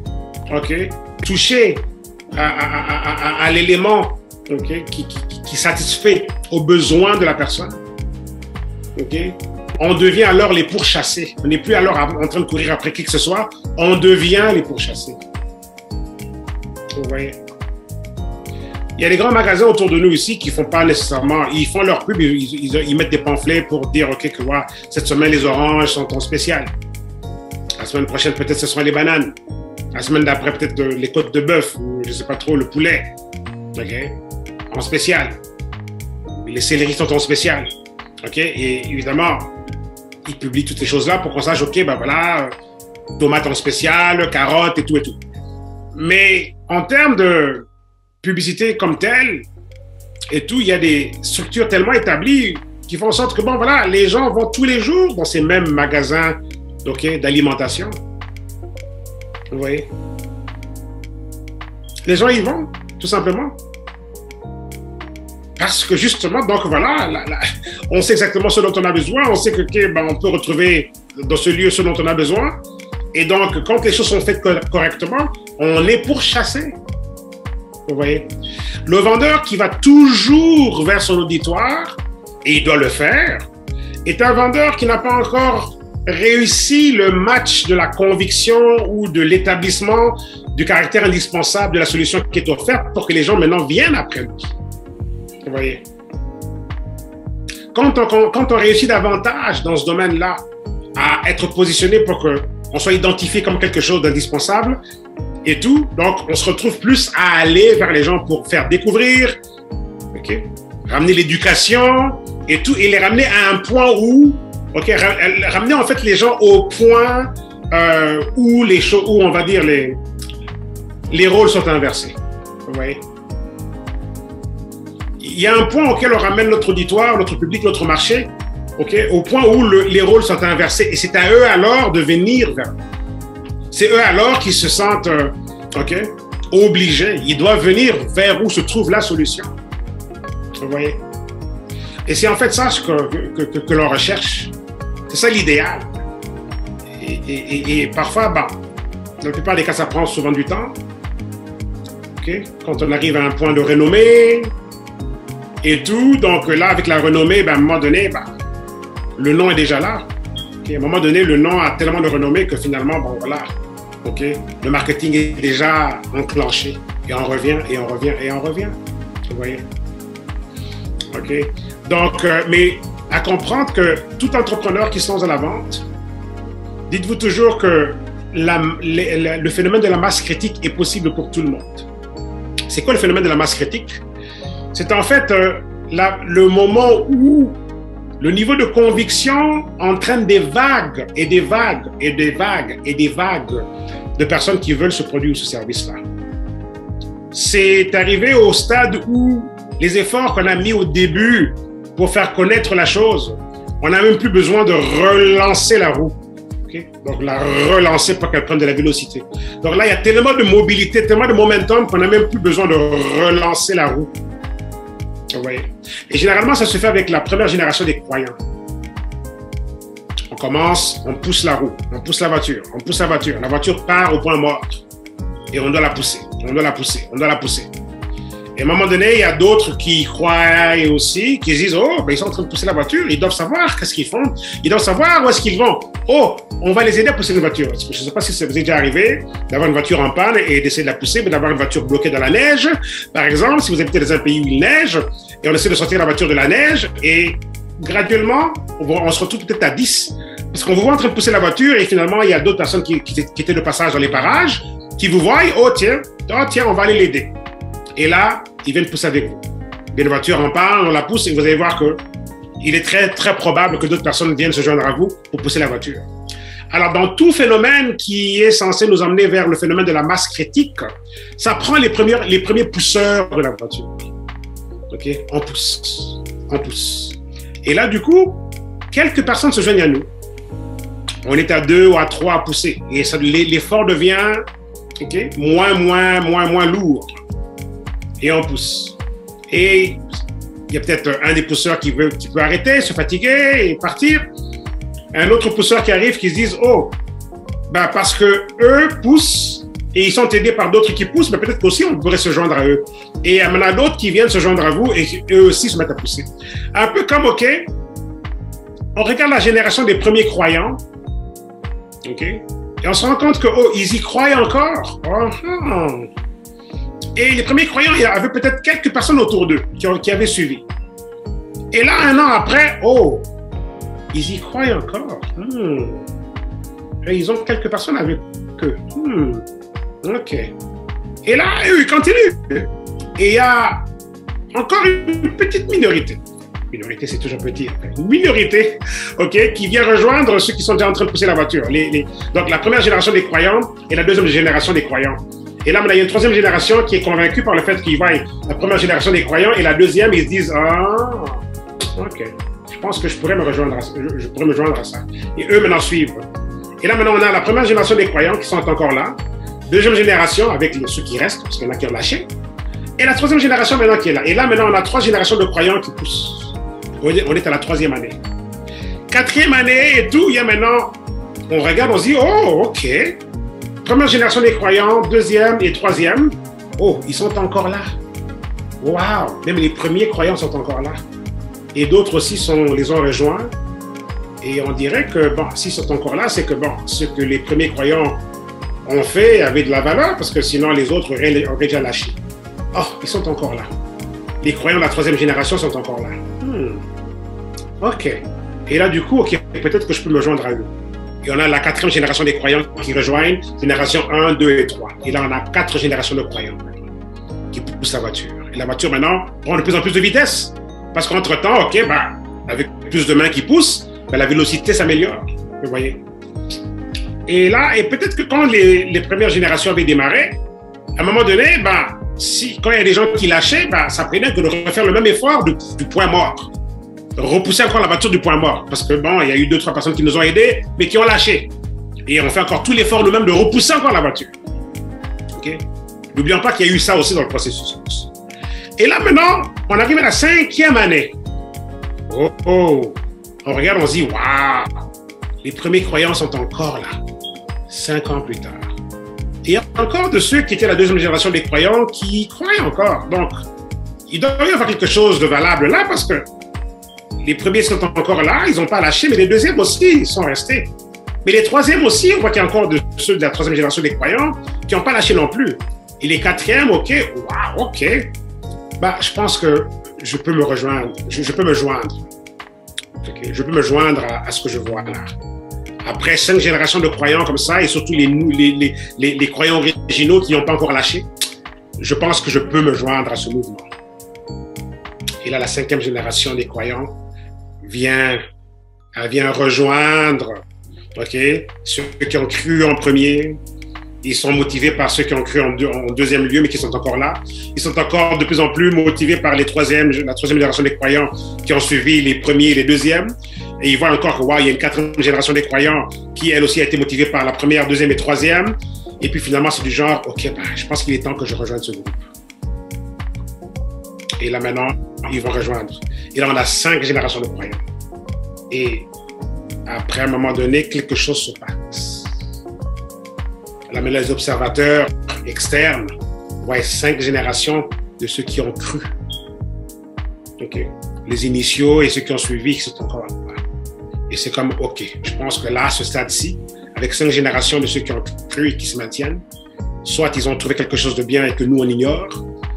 touché à l'élément qui satisfait aux besoins de la personne, on devient alors les pourchassés. On n'est plus alors en train de courir après qui que ce soit, on devient les pourchassés. Vous voyez? Il y a des grands magasins autour de nous ici qui font pas nécessairement, ils font leur pub, ils mettent des pamphlets pour dire que ouais, cette semaine les oranges sont en spécial. La semaine prochaine peut-être ce seront les bananes. La semaine d'après peut-être les côtes de bœuf ou je sais pas trop le poulet. En spécial. Les céleris sont en spécial. Et évidemment, ils publient toutes ces choses-là pour qu'on sache ben voilà, tomates en spécial, carottes et tout et tout. Mais en termes de publicité comme telle et tout, il y a des structures tellement établies qui font en sorte que bon voilà, les gens vont tous les jours dans ces mêmes magasins d'alimentation. Vous voyez? Les gens y vont, tout simplement. Parce que justement, donc voilà, on sait exactement ce dont on a besoin, on sait que on peut retrouver dans ce lieu ce dont on a besoin. Et donc, quand les choses sont faites correctement, on est pourchassé. Vous voyez? Le vendeur qui va toujours vers son auditoire, et il doit le faire, est un vendeur qui n'a pas encore réussi le match de la conviction ou de l'établissement du caractère indispensable de la solution qui est offerte pour que les gens maintenant viennent après lui. Vous voyez? Quand on réussit davantage dans ce domaine-là à être positionné pour qu'on soit identifié comme quelque chose d'indispensable et tout, donc on se retrouve plus à aller vers les gens pour faire découvrir, ramener l'éducation et tout, et les ramener à un point où, ramener en fait les gens au point où on va dire les rôles sont inversés. Vous voyez? Il y a un point auquel on ramène notre auditoire, notre public, notre marché, au point où les rôles sont inversés. Et c'est à eux alors de venir vers nous. C'est eux alors qui se sentent obligés. Ils doivent venir vers où se trouve la solution. Vous voyez? Et c'est en fait ça que l'on recherche. C'est ça l'idéal. Et parfois, dans la plupart des cas, ça prend souvent du temps. Quand on arrive à un point de renommée, et tout, donc là, avec la renommée, à un moment donné, le nom est déjà là. À un moment donné, le nom a tellement de renommée que finalement, voilà, le marketing est déjà enclenché. Et on revient, et on revient, et on revient. Vous voyez? Donc, mais à comprendre que tout entrepreneur qui se lance dans la vente, dites-vous toujours que le phénomène de la masse critique est possible pour tout le monde. C'est quoi le phénomène de la masse critique? C'est en fait le moment où le niveau de conviction entraîne des vagues et des vagues et des vagues et des vagues de personnes qui veulent ce produit ou ce service-là. C'est arrivé au stade où les efforts qu'on a mis au début pour faire connaître la chose, on n'a même plus besoin de relancer la roue. Donc la relancer pour qu'elle prenne de la vélocité. Donc là, il y a tellement de mobilité, tellement de momentum qu'on n'a même plus besoin de relancer la roue. Vous voyez? Et généralement, ça se fait avec la première génération des croyants. On commence, on pousse la roue, on pousse la voiture, on pousse la voiture part au point mort. Et on doit la pousser, on doit la pousser, on doit la pousser. Et à un moment donné, il y a d'autres qui croient aussi, qui disent, ils sont en train de pousser la voiture, ils doivent savoir qu'est-ce qu'ils font, ils doivent savoir où est-ce qu'ils vont. On va les aider à pousser une voiture. Je ne sais pas si ça vous est déjà arrivé d'avoir une voiture en panne et d'essayer de la pousser, mais d'avoir une voiture bloquée dans la neige. Par exemple, si vous habitez dans un pays où il neige, et on essaie de sortir la voiture de la neige, et graduellement, on se retrouve peut-être à 10, parce qu'on vous voit en train de pousser la voiture, et finalement, il y a d'autres personnes qui étaient de passage dans les parages, qui vous voient, tiens, on va aller l'aider. Et là, ils viennent pousser avec vous. Il y a une voiture en panne, on la pousse, et vous allez voir qu'il est très, très probable que d'autres personnes viennent se joindre à vous pour pousser la voiture. Alors, dans tout phénomène qui est censé nous emmener vers le phénomène de la masse critique, ça prend les premiers pousseurs de la voiture. On pousse. Et là, du coup, quelques personnes se joignent à nous. On est à 2 ou à 3 à pousser. Et l'effort devient moins lourd. Et on pousse. Et il y a peut-être un des pousseurs qui peut arrêter, se fatiguer et partir. Un autre pousseur qui arrive qui se disent, oh, ben parce que eux poussent et ils sont aidés par d'autres qui poussent, mais peut-être qu'aussi on pourrait se joindre à eux. Et il y en a d'autres qui viennent se joindre à vous et eux aussi se mettent à pousser. Un peu comme, OK, on regarde la génération des premiers croyants, OK, et on se rend compte que, oh, ils y croient encore. Et les premiers croyants, il y avait peut-être quelques personnes autour d'eux qui avaient suivi. Et là, un an après, oh, ils y croient encore. Et ils ont quelques personnes avec eux. OK. Et là, eux, ils continuent. Et il y a encore une petite minorité. Minorité, c'est toujours petit. Une minorité, OK, qui vient rejoindre ceux qui sont déjà en train de pousser la voiture. Donc, la première génération des croyants et la deuxième génération des croyants. Et là, il y a une troisième génération qui est convaincue par le fait qu'ils voient la première génération des croyants et la deuxième, ils se disent, ah, OK, je pense que je pourrais me joindre à ça. Et eux, maintenant, suivent. Et là, maintenant, on a la première génération des croyants qui sont encore là. Deuxième génération avec ceux qui restent, parce qu'il y en a qui ont lâché. Et la troisième génération maintenant qui est là. Et là, maintenant, on a 3 générations de croyants qui poussent. On est à la 3e année. 4e année et tout, il y a maintenant, on regarde, on se dit, oh, OK. Première génération des croyants, 2e et 3e. Oh, ils sont encore là. Wow! Même les premiers croyants sont encore là. Et d'autres aussi les ont rejoints. Et on dirait que, bon, s'ils sont encore là, c'est que, bon, ce que les premiers croyants ont fait avait de la valeur, parce que sinon les autres auraient déjà lâché. Oh, ils sont encore là. Les croyants de la 3e génération sont encore là. OK. Et là, du coup, OK, peut-être que je peux me joindre à eux. Et on a la 4e génération des croyants qui rejoignent, génération 1, 2 et 3. Et là, on a 4 générations de croyants qui poussent la voiture. Et la voiture, maintenant, prend de plus en plus de vitesse. Parce qu'entre-temps, OK, bah, avec plus de mains qui poussent, bah, la vélocité s'améliore. Vous voyez? Et là, et peut-être que quand les premières générations avaient démarré, à un moment donné, bah, quand il y a des gens qui lâchaient, bah, ça prenait que de refaire le même effort du point mort. Repousser encore la voiture du point mort. Parce que bon, il y a eu 2-3 personnes qui nous ont aidés, mais qui ont lâché. Et on fait encore tout l'effort nous-mêmes de repousser encore la voiture. OK? N'oublions pas qu'il y a eu ça aussi dans le processus. Et là, maintenant, on arrive à la 5e année. Oh! On regarde, on se dit, waouh! Les premiers croyants sont encore là. 5 ans plus tard. Et il y a encore de ceux qui étaient la 2e génération des croyants qui croient encore. Donc, il doit y avoir quelque chose de valable là parce que les premiers sont encore là, ils n'ont pas lâché, mais les 2e aussi, ils sont restés. Mais les 3e aussi, on voit qu'il y a encore ceux de la 3e génération des croyants qui n'ont pas lâché non plus. Et les 4e, OK, waouh, OK. Bah, je pense que je peux me rejoindre. Je peux me joindre. Okay. Je peux me joindre à ce que je vois là. Après 5 générations de croyants comme ça, et surtout les croyants originaux qui n'ont pas encore lâché, je pense que je peux me joindre à ce mouvement. Et là, la 5e génération des croyants vient rejoindre, OK, ceux qui ont cru en premier. Ils sont motivés par ceux qui ont cru en 2e lieu, mais qui sont encore là. Ils sont encore de plus en plus motivés par la 3e génération des croyants qui ont suivi les premiers et les 2e. Et ils voient encore que, wow, il y a une 4e génération des croyants qui, elle aussi, a été motivée par la 1re, 2e et 3e. Et puis finalement, c'est du genre, OK, bah, je pense qu'il est temps que je rejoigne ce groupe. Et là, maintenant, ils vont rejoindre. Et là, on a 5 générations de croyants. Et après, à un moment donné, quelque chose se passe. Là, mais les observateurs externes voient 5 générations de ceux qui ont cru. OK. Les initiaux et ceux qui ont suivi qui sont encore là. Et c'est comme, OK, je pense que là, à ce stade-ci, avec 5 générations de ceux qui ont cru et qui se maintiennent, soit ils ont trouvé quelque chose de bien et que nous, on ignore,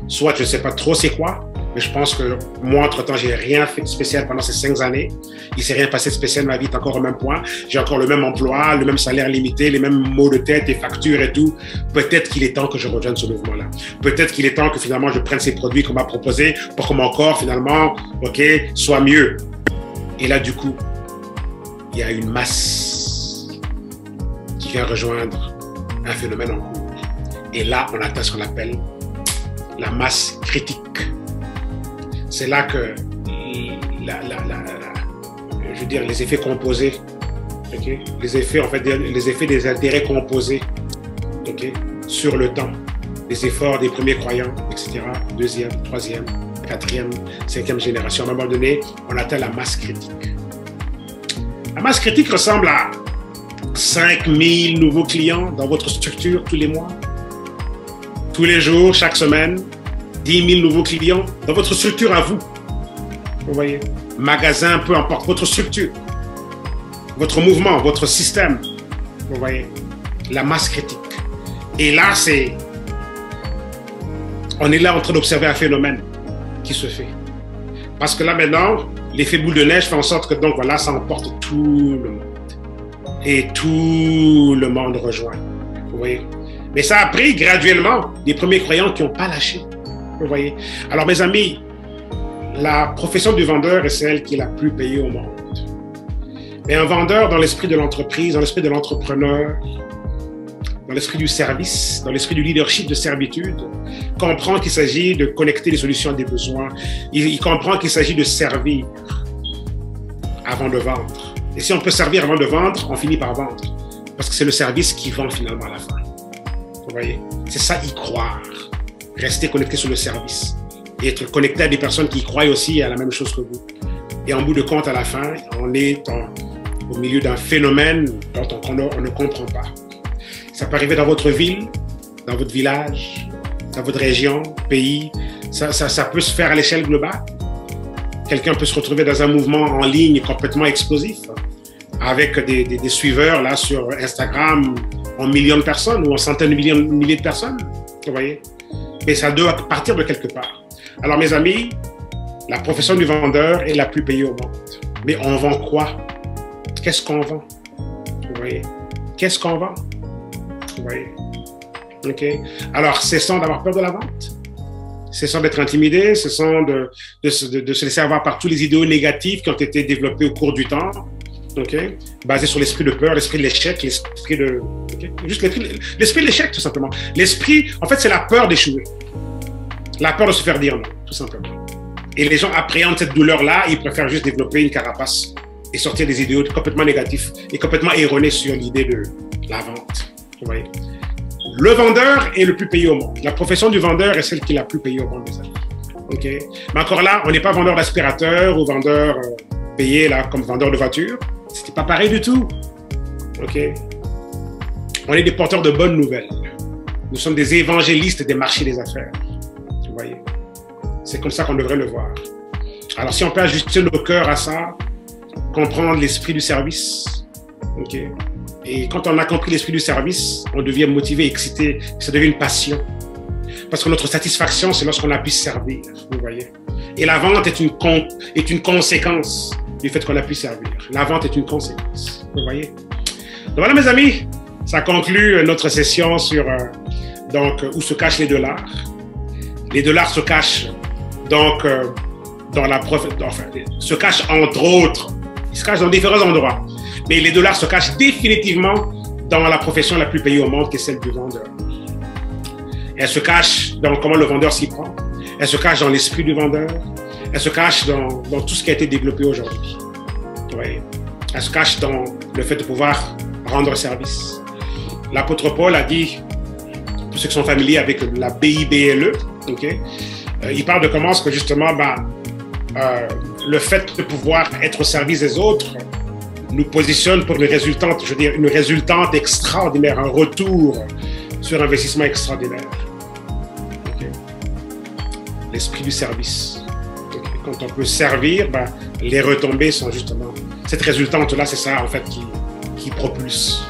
soit je ne sais pas trop c'est quoi, mais je pense que moi, entre-temps, j'ai rien fait de spécial pendant ces 5 années. Il ne s'est rien passé de spécial, ma vie est encore au même point. J'ai encore le même emploi, le même salaire limité, les mêmes maux de tête et factures et tout. Peut-être qu'il est temps que je rejoigne ce mouvement-là. Peut-être qu'il est temps que finalement je prenne ces produits qu'on m'a proposés pour que mon corps, finalement, OK, soit mieux. Et là, du coup, il y a une masse qui vient rejoindre un phénomène en cours. Et là, on atteint ce qu'on appelle la masse critique. C'est là que je veux dire, les effets composés, okay? Les effets, en fait, les effets des intérêts composés, okay? Sur le temps, les efforts des premiers croyants, etc., 2e, 3e, quatrième, cinquième génération. À un moment donné, on atteint la masse critique. La masse critique ressemble à 5000 nouveaux clients dans votre structure tous les mois, tous les jours, chaque semaine, 10 000 nouveaux clients dans votre structure à vous. Vous voyez, magasin, peu importe, votre structure, votre mouvement, votre système. Vous voyez, la masse critique. Et là, on est là en train d'observer un phénomène qui se fait. Parce que là, maintenant, l'effet boule de neige fait en sorte que, donc, voilà, ça emporte tout le monde. Et tout le monde rejoint. Vous voyez? Mais ça a pris graduellement des premiers croyants qui n'ont pas lâché. Vous voyez? Alors, mes amis, la profession du vendeur est celle qui est la plus payée au monde. Mais un vendeur, dans l'esprit de l'entreprise, dans l'esprit de l'entrepreneur, dans l'esprit du service, dans l'esprit du leadership de servitude, comprend qu'il s'agit de connecter les solutions à des besoins. Il comprend qu'il s'agit de servir avant de vendre. Et si on peut servir avant de vendre, on finit par vendre. Parce que c'est le service qui vend finalement à la fin. Vous voyez? C'est ça, y croire. Rester connecté sur le service. Et être connecté à des personnes qui y croient aussi à la même chose que vous. Et en bout de compte, à la fin, on est au milieu d'un phénomène dont on ne comprend pas. Ça peut arriver dans votre ville, dans votre village, dans votre région, pays. Ça peut se faire à l'échelle globale. Quelqu'un peut se retrouver dans un mouvement en ligne complètement explosif, avec des suiveurs là, sur Instagram en millions de personnes ou en centaines de milliers de personnes. Vous voyez? Mais ça doit partir de quelque part. Alors, mes amis, la profession du vendeur est la plus payée au monde. Mais on vend quoi? Qu'est-ce qu'on vend? Vous voyez? Qu'est-ce qu'on vend? Vous voyez? OK? Alors, cessons d'avoir peur de la vente. Cessons d'être intimidés. Cessons de se laisser avoir par tous les idéaux négatifs qui ont été développés au cours du temps. OK? Basés sur l'esprit de peur, l'esprit de l'échec, l'esprit de... Okay? Juste l'esprit de l'échec, tout simplement. L'esprit, en fait, c'est la peur d'échouer. La peur de se faire dire non, tout simplement. Et les gens appréhendent cette douleur-là, ils préfèrent juste développer une carapace et sortir des idéaux complètement négatifs et complètement erronés sur l'idée de la vente. Vous voyez? Le vendeur est le plus payé au monde. La profession du vendeur est celle qui est la plus payée au monde, mes amis. Okay? Mais encore là, on n'est pas vendeur d'aspirateur ou vendeur payé là, comme vendeur de voiture. C'était pas pareil du tout. Okay? On est des porteurs de bonnes nouvelles. Nous sommes des évangélistes des marchés des affaires. Vous voyez? C'est comme ça qu'on devrait le voir. Alors, si on peut ajuster nos cœurs à ça, comprendre l'esprit du service, ok? Et quand on a compris l'esprit du service, on devient motivé, excité, ça devient une passion. Parce que notre satisfaction, c'est lorsqu'on a pu servir, vous voyez? Et la vente est une conséquence du fait qu'on a pu servir. La vente est une conséquence, vous voyez? Donc voilà, mes amis, ça conclut notre session sur donc, où se cachent les dollars. Les dollars se cachent donc se cachent entre autres, ils se cachent dans différents endroits. Mais les dollars se cachent définitivement dans la profession la plus payée au monde, qui est celle du vendeur. Elle se cache dans comment le vendeur s'y prend. Elle se cache dans l'esprit du vendeur. Elle se cache dans tout ce qui a été développé aujourd'hui. Oui. Elle se cache dans le fait de pouvoir rendre service. L'apôtre Paul a dit, pour ceux qui sont familiers avec la BIBLE, okay, il parle de comment que justement le fait de pouvoir être au service des autres nous positionne pour une résultante, je veux dire, une résultante extraordinaire, un retour sur investissement extraordinaire. Okay. L'esprit du service. Okay. Quand on peut servir, les retombées sont justement... Cette résultante-là, c'est ça, en fait, qui propulse.